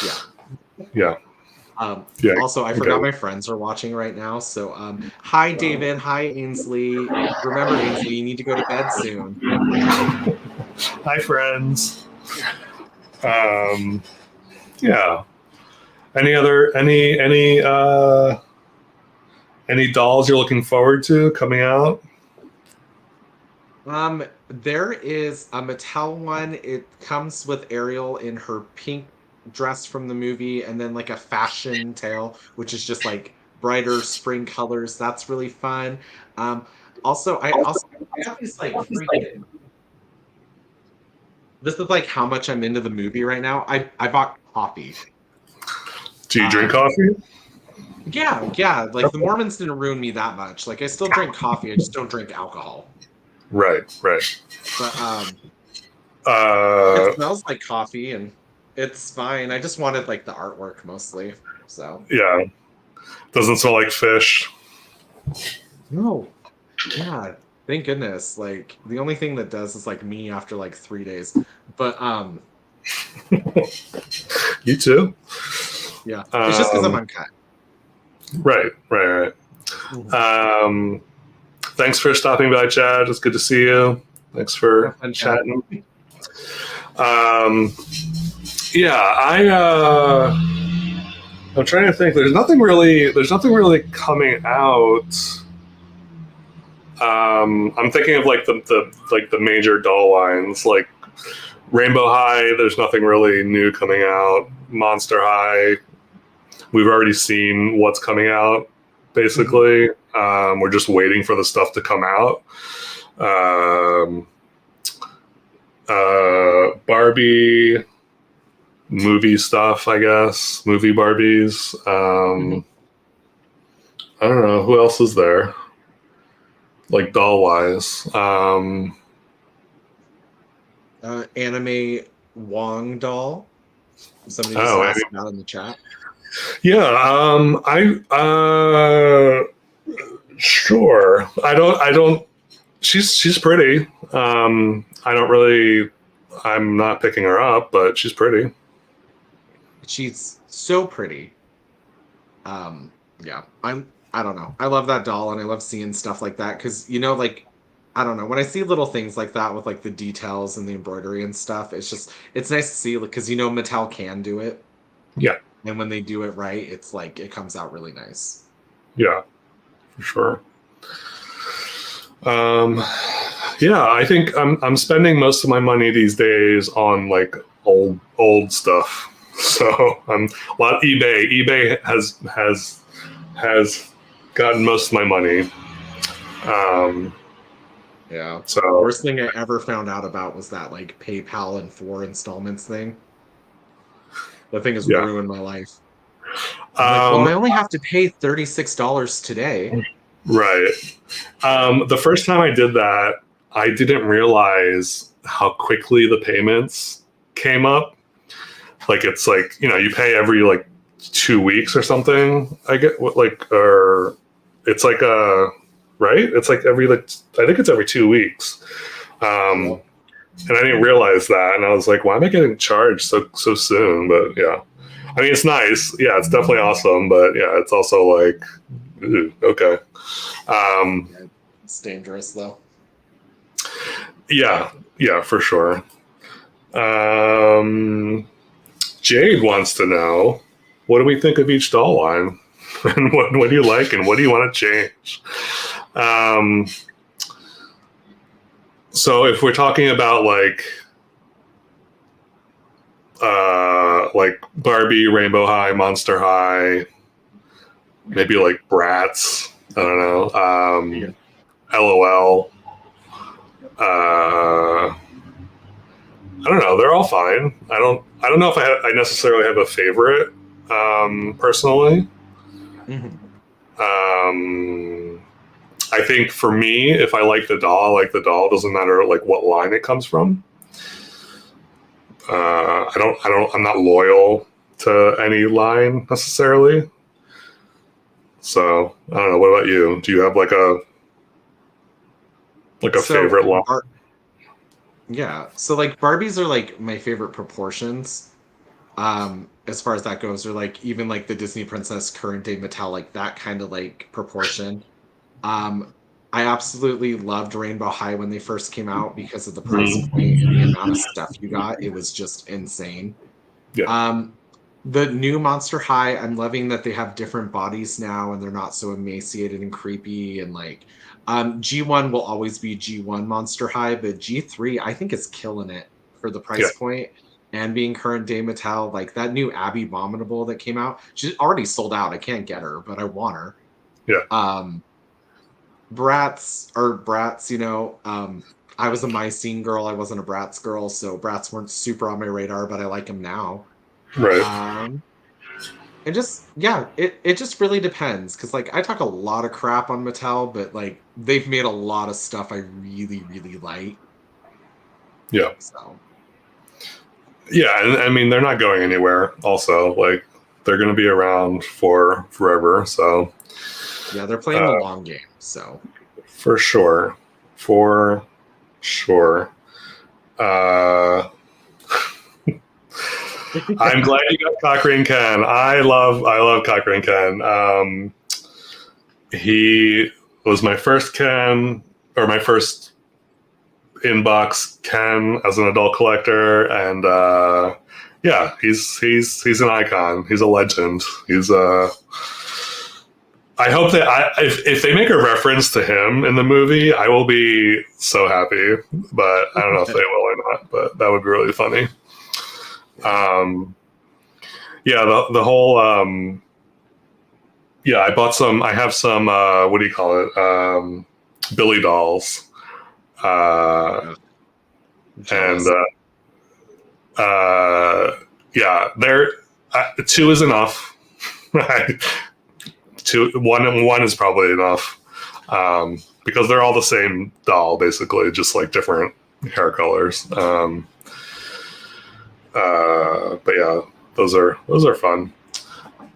Yeah. Yeah, yeah. Also, I Okay. forgot my friends are watching right now. So, hi, David. Hi, Ainsley. Remember, Ainsley, you need to go to bed soon. Hi, friends. Um, yeah. Any dolls you're looking forward to coming out? There is a Mattel one. It comes with Ariel in her pink dress from the movie, and then like a fashion tail, which is just like brighter spring colors. That's really fun. Um, I also got these like freaking. This is like how much I'm into the movie right now. I bought coffee. Do you drink Um, coffee? yeah, yeah. Like the Mormons didn't ruin me that much. Like I still drink coffee. I just don't drink alcohol. Right, right. But it Uh, smells like coffee and it's fine. I just wanted like the artwork mostly. So yeah. Doesn't smell like fish. no, yeah, thank goodness. Like the only thing that does is like me after like 3 days. But You too. yeah, it's just because I'm Um, uncut. right, right, Mhm. right. Thanks for stopping by, Chad. It's good to see you. Thanks Have for fun, Chad. chatting. Um, yeah, I'm trying to think. There's nothing really coming out. I'm thinking of like the major doll lines, like Rainbow High. There's nothing really new coming out. Monster High, we've already seen what's coming out. Mhm. Basically, we're just waiting for the stuff to come out. Um, Barbie movie stuff, I guess. Movie Barbies. Mhm. I don't know who else is there, like doll wise. Anime Wong doll. Somebody just Oh, asked about in the chat. yeah. Sure. I don't. She's pretty. I don't really. I'm not picking her up, but she's pretty. She's so pretty. Yeah, I don't know. I love that doll and I love seeing stuff like that because like I don't know, when I see little things like that with like the details and the embroidery and stuff, it's nice to see because Mattel can do it. Yeah. And when they do it right, it's like it comes out really nice. Yeah. For sure. Um, yeah, I think I'm spending most of my money these days on like old stuff. So I'm a lot eBay. eBay has gotten most of my money. Um, Yeah. so Worst thing I ever found out about was that like PayPal and 4 installments thing. The thing has yeah. ruined my life. I'm like, well, Um, I only have to pay $36 today. right. The first time I did that, I didn't realize how quickly the payments came up. Like it's like you pay every like 2 weeks or something. I get what like or it's like a right. It's like every like I think it's every 2 weeks. Um, Yep. and I didn't realize that, and I was like, why am I getting charged so soon? But yeah, I mean it's nice. Yeah, it's definitely awesome. But yeah, it's also like okay. Um, Yeah, it's dangerous though. yeah, yeah, for sure. Um, Jade wants to know, what do we think of each doll line? And what do you like and what do you want to change? Um, so if we're talking about like Barbie, Rainbow High, Monster High, maybe like Bratz, I don't know, Yeah. LOL, I don't know. They're all fine. I don't know if I necessarily have a favorite personally. Mhm. I think for me, if I like the doll, I like the doll. Doesn't matter like what line it comes from. I'm not loyal to any line necessarily. So I don't know. What about you? Do you have like a So, favorite line? yeah. So like Barbies are like my favorite proportions. As far as that goes, or like even like the Disney Princess current day Mattel, like that kind of like proportion. Um, I absolutely loved Rainbow High when they first came out because of the price Mm, point and the amount of stuff you got. It was just insane. yeah, Um, the new Monster High, I'm loving that they have different bodies now and they're not so emaciated and creepy and like G1 will always be G1 Monster High, but G3 I think is killing it for the yeah, price point and being current day Mattel. Like that new Abby Abominable that came out, she's already sold out. I can't get her, but I want her. yeah, Um, Brats, I was a My Scene girl. I wasn't a Bratz girl, so Brats weren't super on my radar, but I like them now. right. Um, and just yeah, it just really depends because like I talk a lot of crap on Mattel, but like they've made a lot of stuff I really really like. Yeah, So yeah. And I mean, they're not going anywhere. Also, like they're going to be around for forever. So yeah, they're playing the uh, long game. So for sure, for sure. Uh, I'm glad you got Cochrane Ken. I love Cochrane Ken. He was my first Ken or my first inbox Ken as an adult collector, and yeah, he's an icon. He's a legend. He's I hope that if they make a reference to him in the movie, I will be so happy. But I don't know if they will or not. But that would be really funny. yeah. Um, yeah, the whole yeah, I bought some. I have some. What do you call it? Billy dolls, Uh, Yeah, and jealous. yeah, there. Two is enough. One is probably enough, because they're all the same doll, basically, just like different hair colors. But yeah, those are fun.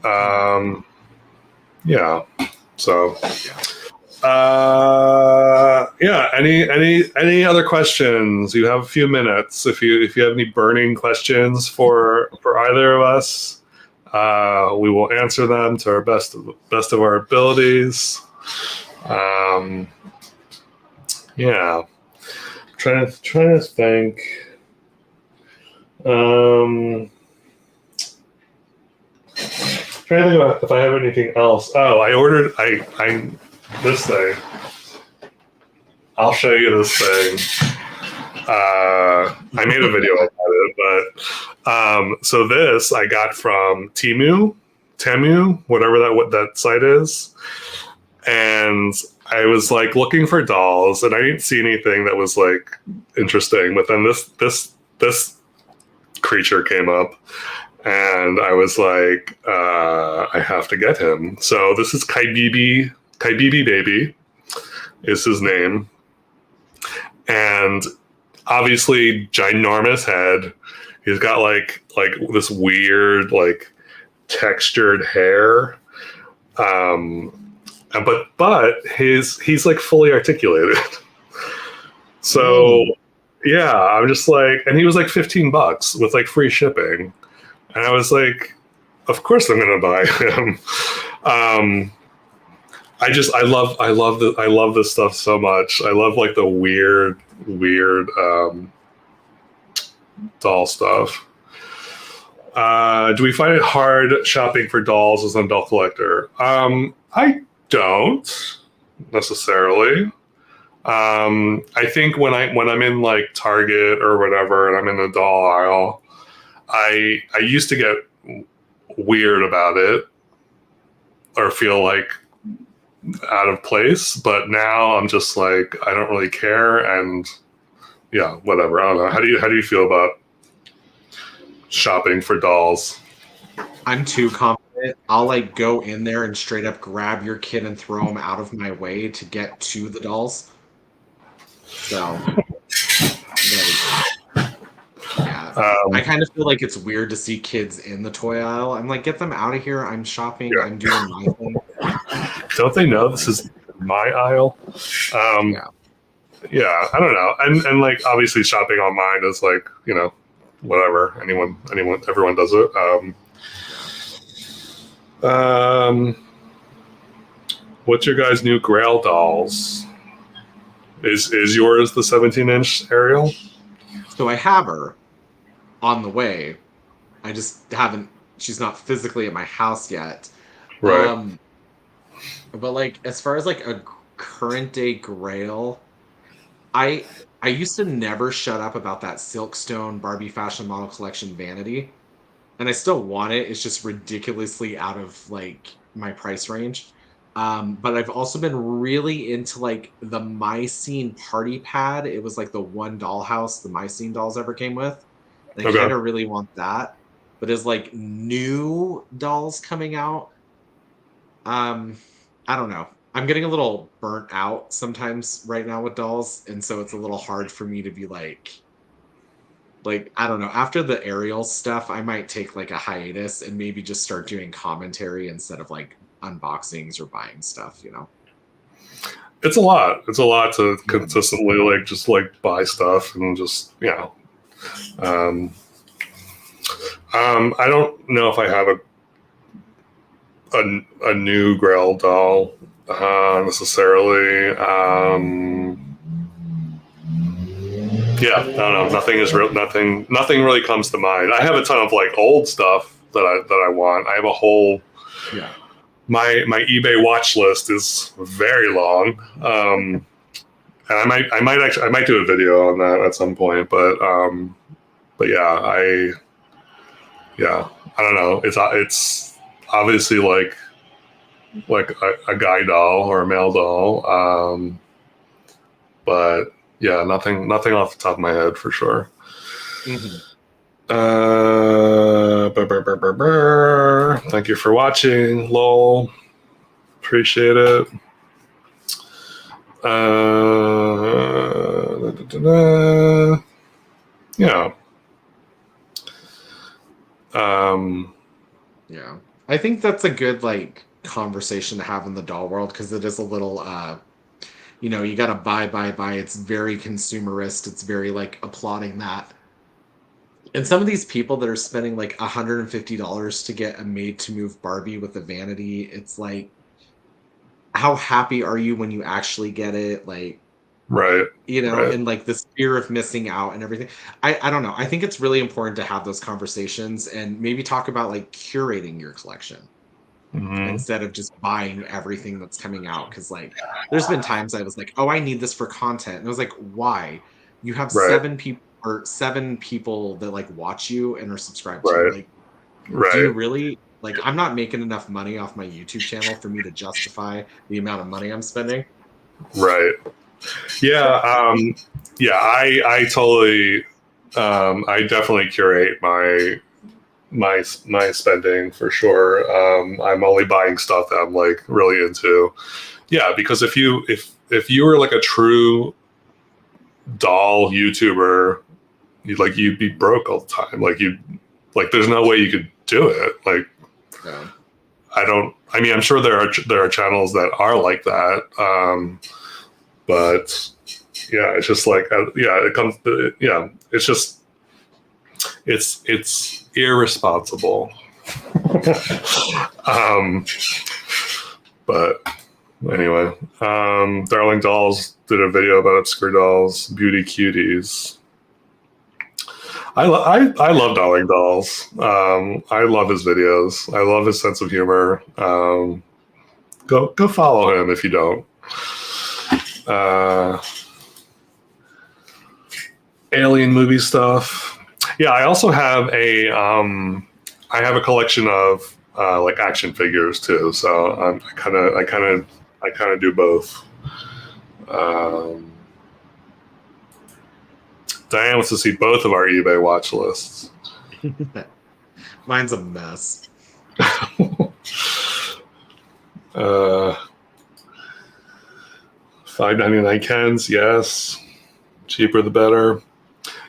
Um, yeah. So Yeah. yeah. Any other questions? You have a few minutes. If you have any burning questions for either of us, we will answer them to our best of our abilities. Um, yeah. Trying to think. Trying to think about if I have anything else. Oh, I ordered I this thing. I'll show you this thing. I made a video about it, but so this I got from Temu, whatever what that site is, and I was like looking for dolls, and I didn't see anything that was like interesting. But then this creature came up, and I was like, I have to get him. So this is Kaibibi Baby is his name, and obviously ginormous head. He's got like this weird like textured hair, but he's like fully articulated. So Mm. yeah, I'm just like, and he was like $15 with like free shipping, and I was like, of course I'm gonna buy him. Um, I love this stuff so much. I love like the weird doll stuff. Do we find it hard shopping for dolls as an adult collector? I don't necessarily. I think when I'm in like Target or whatever, and I'm in the doll aisle, I used to get weird about it or feel like out of place, but now I'm just like I don't really care, and yeah, whatever. I don't know. How do you feel about shopping for dolls? I'm too confident. I'll like go in there and straight up grab your kid and throw him out of my way to get to the dolls. So, like, yeah. I Um, kind of feel like it's weird to see kids in the toy aisle. I'm like, get them out of here. I'm shopping. I'm yeah. doing my thing. Don't they know this is my aisle? Um, Yeah. yeah, I don't know. And like obviously shopping online is like, whatever. Everyone does it. Yeah. What's your guys' new Grail dolls? Is yours the 17-inch Ariel? So I have her on the way. I just haven't, she's not physically at my house yet. Right. Um, but like as far as like a current day grail, I I used to never shut up about that Silkstone Barbie fashion model collection vanity, and I still want it. It's just ridiculously out of like my price range. But I've also been really into like the Mycene party pad. It was like the one dollhouse the Mycene dolls ever came with. And I kind Okay. of really want that. But as like new dolls coming out, um, I don't know. I'm getting a little burnt out sometimes right now with dolls, and so it's a little hard for me to be like I don't know. After the Ariel stuff, I might take like a hiatus and maybe just start doing commentary instead of like unboxings or buying stuff. It's a lot. It's a lot to Yeah. consistently like just like buy stuff and just Um, I don't know if I have a new Grail doll necessarily. Yeah, I don't know. Nothing is real. Nothing really comes to mind. I have a ton of like old stuff that I want. I have a whole Yeah. my eBay watch list is very long. And I might do a video on that at some point. But yeah, I don't know. It's obviously like a guy doll or a male doll. But Yeah, nothing off the top of my head for sure. Mhm. Thank you for watching. Lol. Appreciate it. Yeah. Um, Yeah. I think that's a good like conversation to have in the doll world because it is a little you got to buy. It's very consumerist. It's very like applauding that. And some of these people that are spending like $150 to get a made to move Barbie with a vanity, it's like how happy are you when you actually get it? Like, right. Right. and like this fear of missing out and everything. I don't know. I think it's really important to have those conversations and maybe talk about like curating your collection Hmm. instead of just buying everything that's coming out. Because like, there's been times I was like, "Oh, I need this for content," and I was like, "Why? You have Right. 7 people that like watch you and are subscribed to you. Right. Like, do Right. you really like? I'm not making enough money off my YouTube channel for me to justify the amount of money I'm spending." Right. Yeah. Yeah. I totally. I definitely curate my spending for sure. I'm only buying stuff that I'm like really into. Yeah, because if you were like a true doll YouTuber, you'd be broke all the time. There's no way you could do it. Like Yeah. I don't. I mean, I'm sure there are channels that are like that. But yeah, it's just like yeah, it comes. Yeah, it's just it's irresponsible. um, but anyway, Darling Dolls did a video about obscure dolls, beauty cuties. I love Darling Dolls. I love his videos. I love his sense of humor. Go follow him if you don't. Uh, Alien movie stuff. Yeah, I also have a collection of like action figures too. So I kind of do both. Um, Diane wants to see both of our eBay watch lists. Mine's a mess. uh, $5.99 Kens, yes. Cheaper the better.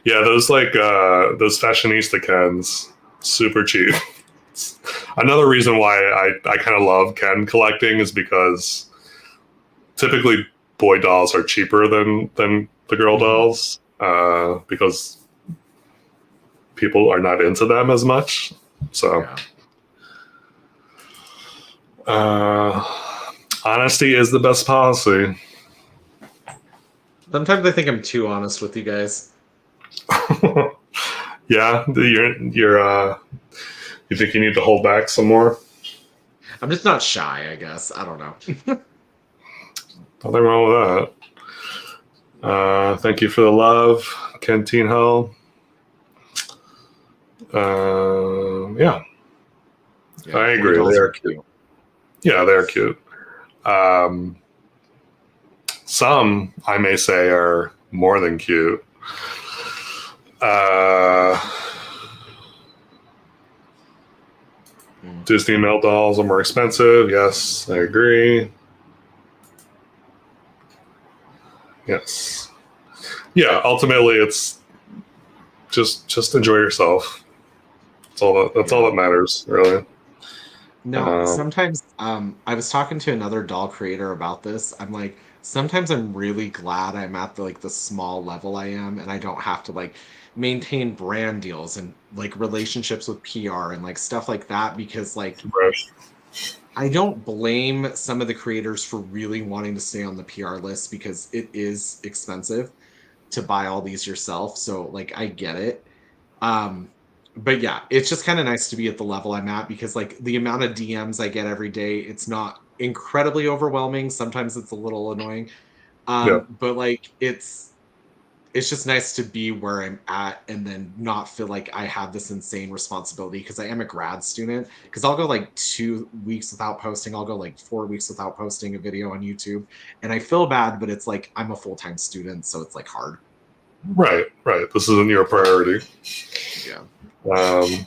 Yeah, those fashionista Kens, super cheap. Another reason why I kind of love Ken collecting is because typically boy dolls are cheaper than the girl Mhm. dolls because people are not into them as much. So Yeah. uh, honesty is the best policy. Sometimes I think I'm too honest with you guys. Yeah, you think you need to hold back some more? I'm just not shy, I guess. I don't know. Nothing wrong with that. Thank you for the love, Canteen Hell. Yeah, Yeah, I boy agree. They dolls are are cute. cute. Yeah, they're cute. Um, some I may say are more than cute. Uh, Mm. Disney male dolls are more expensive. Yes, I agree. Yes. Yeah, ultimately it's just enjoy yourself. That's all Yeah. that matters, really. No, Um, sometimes I was talking to another doll creator about this. I'm like, sometimes I'm really glad I'm at the small level I am and I don't have to like maintain brand deals and like relationships with PR and like stuff like that because like right. I don't blame some of the creators for really wanting to stay on the PR list because it is expensive to buy all these yourself. So like I get it. Um, but yeah, it's just kind of nice to be at the level I'm at because like the amount of DMs I get every day, it's not incredibly overwhelming. Sometimes it's a little annoying. Yeah. But like it's just nice to be where I'm at and then not feel like I have this insane responsibility because I am a grad student. Because I'll go like 2 weeks without posting, I'll go like 4 weeks without posting a video on YouTube, and I feel bad, but it's like I'm a full time student, so it's like hard. Right, right. This isn't your priority. Yeah. Um,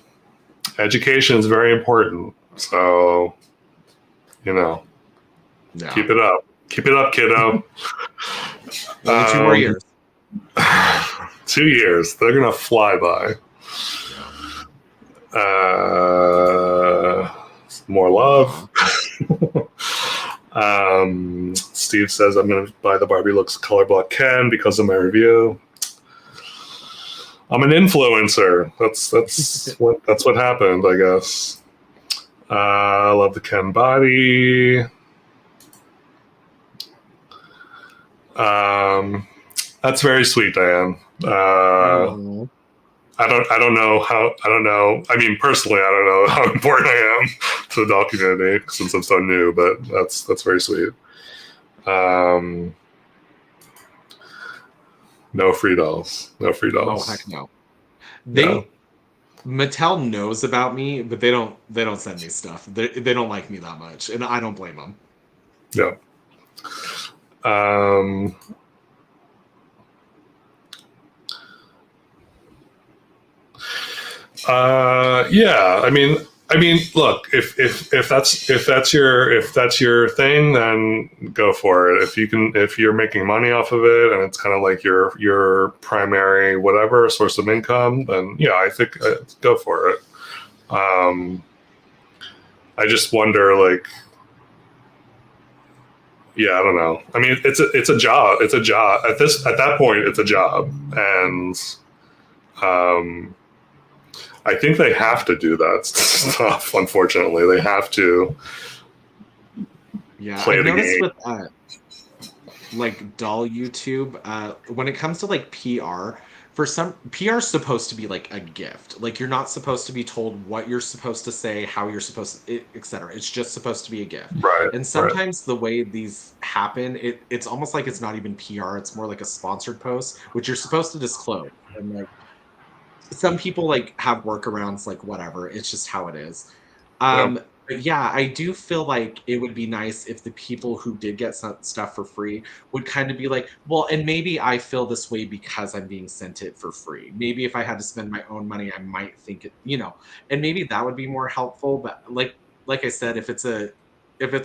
Education is very important. So, you know, Yeah. keep it up. Keep it up, kiddo. Only 2 more years. 2 years. They're going to fly by. Yeah. More love. Aw. Steve says, I'm going to buy the Barbie Looks Color Block Ken because of my review. I'm an influencer. That's what happened, I guess. I love the Ken body. That's very sweet, Diane. Aw. I don't know how. I don't know. I mean, personally, I don't know how important I am to the doll community since I'm so new. But that's very sweet. No free dolls. No free Oh dolls. heck no. Yeah. They Mattel knows about me, but they don't send me stuff. They don't like me that much, and I don't blame them. Yeah. Um, yeah. I mean, look, if that's your thing, then go for it. If you're making money off of it, and it's kind of like your primary whatever source of income, then yeah, I think go for it. I just wonder, like, yeah, I don't know. I mean, it's a job. It's a job at that point. It's a job, and um, I think they have to do that stuff. Unfortunately, they have to Yeah, play I've the noticed game. with like doll YouTube, when it comes to like PR, for some PR is supposed to be like a gift. Like you're not supposed to be told what you're supposed to say, how you're supposed to, etc. It's just supposed to be a gift. Right, And right. sometimes the way these happen, it's almost like it's not even PR. It's more like a sponsored post, which you're supposed to disclose. And like some people like have workarounds, like whatever. It's just how it is. Yeah, But yeah, I do feel like it would be nice if the people who did get some stuff for free would kind of be like, well, and maybe I feel this way because I'm being sent it for free. Maybe if I had to spend my own money, I might think it, and maybe that would be more helpful. But like I said, if it's a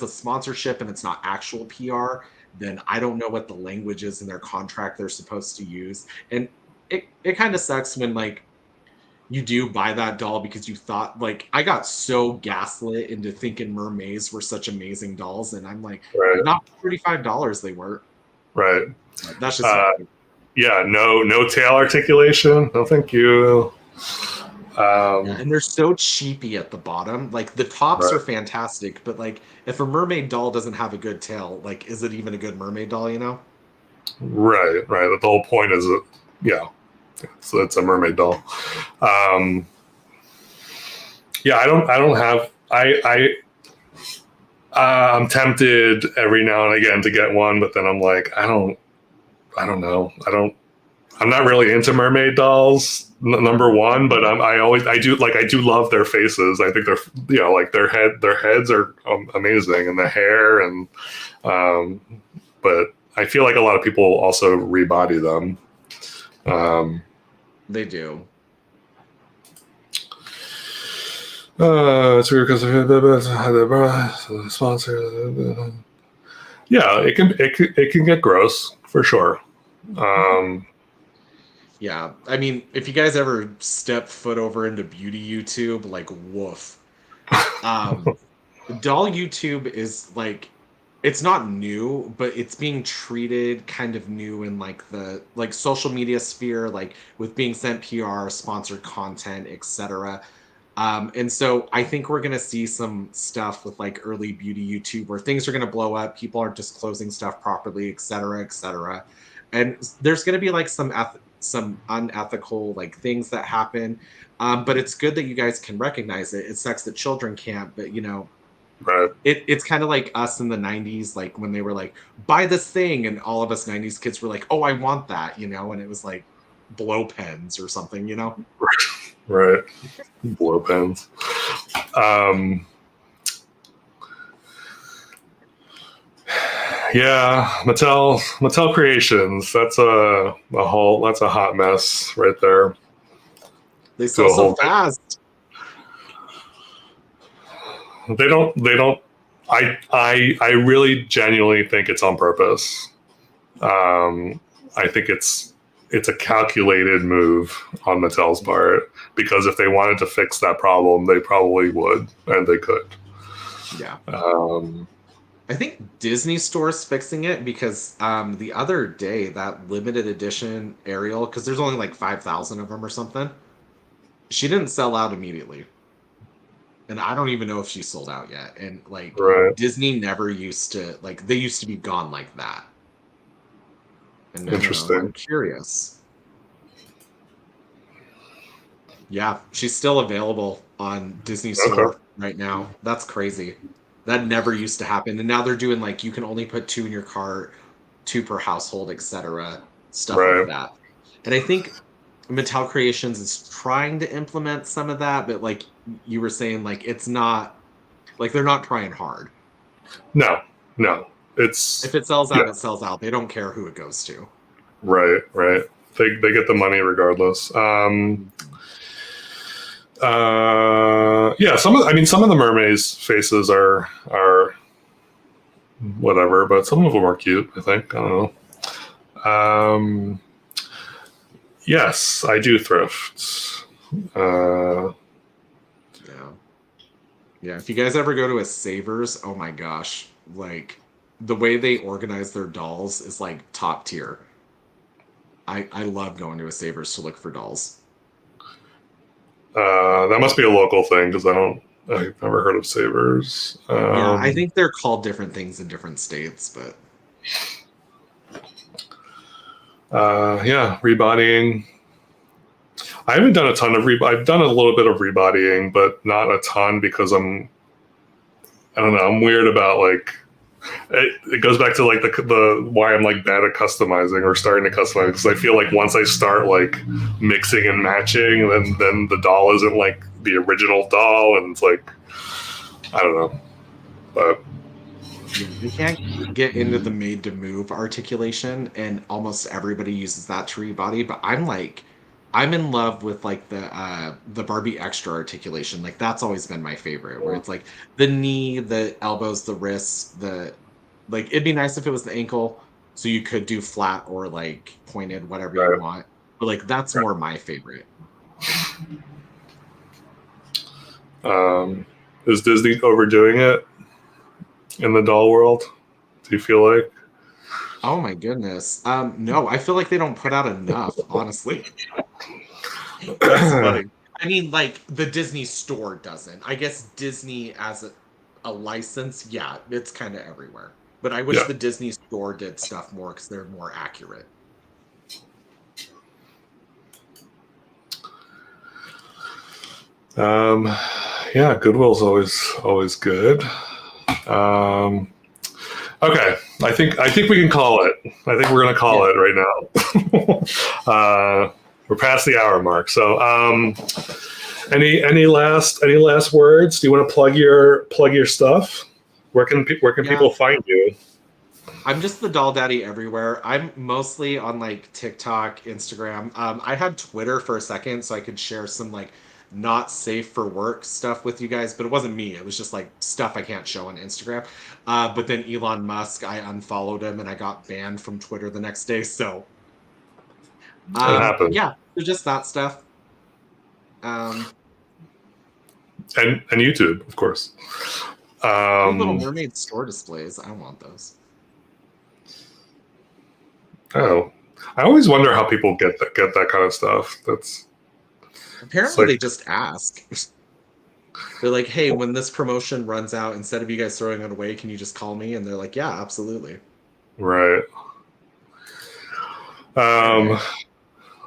sponsorship and it's not actual PR, then I don't know what the language is in their contract they're supposed to use. And it kind of sucks when like you do buy that doll because you thought like I got so gaslit into thinking mermaids were such amazing dolls, and I'm like, right, not $35 they were. right. That's just Uh, me. yeah, no tail articulation. No, thank you. Yeah, Um, and they're so cheapy at the bottom. Like the tops right, are fantastic, but like if a mermaid doll doesn't have a good tail, like is it even a good mermaid doll? right. The whole point is that, yeah, it's a mermaid doll. Um, yeah, I don't have, I'm tempted every now and again to get one, but then I'm like, I don't know. I'm not really into mermaid dolls, number one, but I do love their faces. I think like their heads are amazing, and the hair, and um, but I feel like a lot of people also rebody them. They do. It's weird because the sponsor. Yeah, it can get gross for sure. Um, Yeah, I mean, if you guys ever step foot over into beauty YouTube, like woof. Um, doll YouTube is like it's not new, but it's being treated kind of new in like the like social media sphere, like with being sent PR, sponsored content, etc. And so I think we're gonna see some stuff with like early beauty YouTube where things are gonna blow up, people aren't disclosing stuff properly, etc., etc. And there's gonna be like some unethical like things that happen. But it's good that you guys can recognize it. It sucks that children can't, but Right. It's kind of like us in the 90s, like when they were like, buy this thing, and all of us 90s kids were like, oh, I want that, and it was like blow pens or something. Right. Blow pens. Yeah, Mattel Creations. That's a hot mess right there. They Do sell a so whole. fast. They don't. I really genuinely think it's on purpose. I think it's a calculated move on Mattel's part, because if they wanted to fix that problem, they probably would, and they could. Yeah. Um, I think Disney Store's fixing it because the other day that limited edition Ariel, because there's only like 5,000 of them or something, she didn't sell out immediately. And I don't even know if she sold out yet. And like right. Disney never used to, like, they used to be gone like that. And I don't know, I'm Interesting. curious. Yeah, she's still available on Disney Okay. Store right now. That's crazy. That never used to happen. And now they're doing like you can only put two in your cart, two per household, etc. Stuff like Right. that. And I think Mattel Creations is trying to implement some of that, but like you were saying, like it's not like they're not trying hard. No. No. It's If it sells yeah. out, it sells out. They don't care who it goes to. Right. Right. They get the money regardless. Yeah. Some of the mermaids' faces are whatever, but some of them are cute. I think. I don't know. Yes, I do thrift. Yeah. Yeah, if you guys ever go to a Savers, oh my gosh, like the way they organize their dolls is like top tier. I love going to a Savers to look for dolls. That must be a local thing because I've never heard of Savers. Yeah, I think they're called different things in different states, but Yeah, rebodying. I haven't done a ton of I've done a little bit of rebodying, but not a ton because I don't know. I'm weird about like it goes back to like the why I'm like bad at customizing or starting to customize, because I feel like once I start like mixing and matching, then the doll isn't like the original doll, and it's like I don't know, but yeah, you can't get into the made to move articulation, and almost everybody uses that to rebody. But I'm in love with like the Barbie extra articulation. Like that's always been my favorite, where it's like the knee, the elbows, the wrists, the like. It'd be nice if it was the ankle, so you could do flat or like pointed, whatever you right, want. But like that's more my favorite. is Disney overdoing it in the doll world? Do you feel like? Oh my goodness. No, I feel like they don't put out enough, honestly. That's funny. I mean, like the Disney store doesn't. I guess Disney as a license, yeah, it's kind of everywhere. But I wish Yeah. the Disney store did stuff more because they're more accurate. Um, yeah, Goodwill's always good. Um, okay, I think we can call it. I think we're gonna call Yeah. it right now. We're past the hour mark. So, any last words? Do you want to plug your stuff? Where can Yeah. people find you? I'm just the doll daddy everywhere. I'm mostly on like TikTok, Instagram. I had Twitter for a second so I could share some like not safe for work stuff with you guys, but it wasn't me. It was just like stuff I can't show on Instagram. But then Elon Musk, I unfollowed him and I got banned from Twitter the next day. So It happens, yeah, so just that stuff. Um, and YouTube, of course. Cute Little Um, Mermaid store displays. I want those. oh, I always wonder how people get that kind of stuff. It's Apparently, like they just ask. They're like, "Hey, when this promotion runs out, instead of you guys throwing it away, can you just call me?" And they're like, "Yeah, absolutely." right. All Um, right.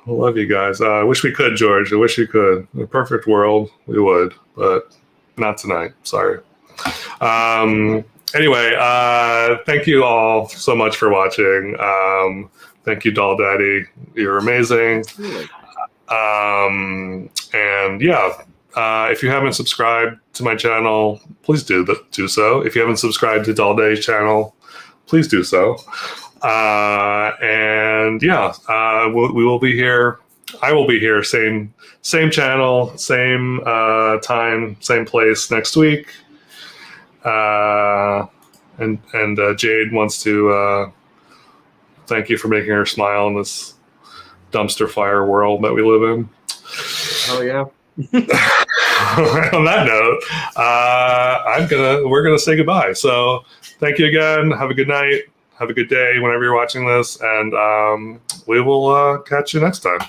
I love you guys. I wish we could, George. I wish we could. In a perfect world, we would, but not tonight. Sorry. Anyway, thank you all so much for watching. Thank you, Doll Daddy. You're amazing. Really? And yeah, if you haven't subscribed to my channel, please do so. If you haven't subscribed to Doll Daddy's channel, please do so. And yeah, we will be here. I will be here, same channel, same time, same place next week. And Jade wants to thank you for making her smile in this dumpster fire world that we live in. Oh yeah. On that note, we're gonna say goodbye. So thank you again. Have a good night. Have a good day whenever you're watching this, and we will catch you next time.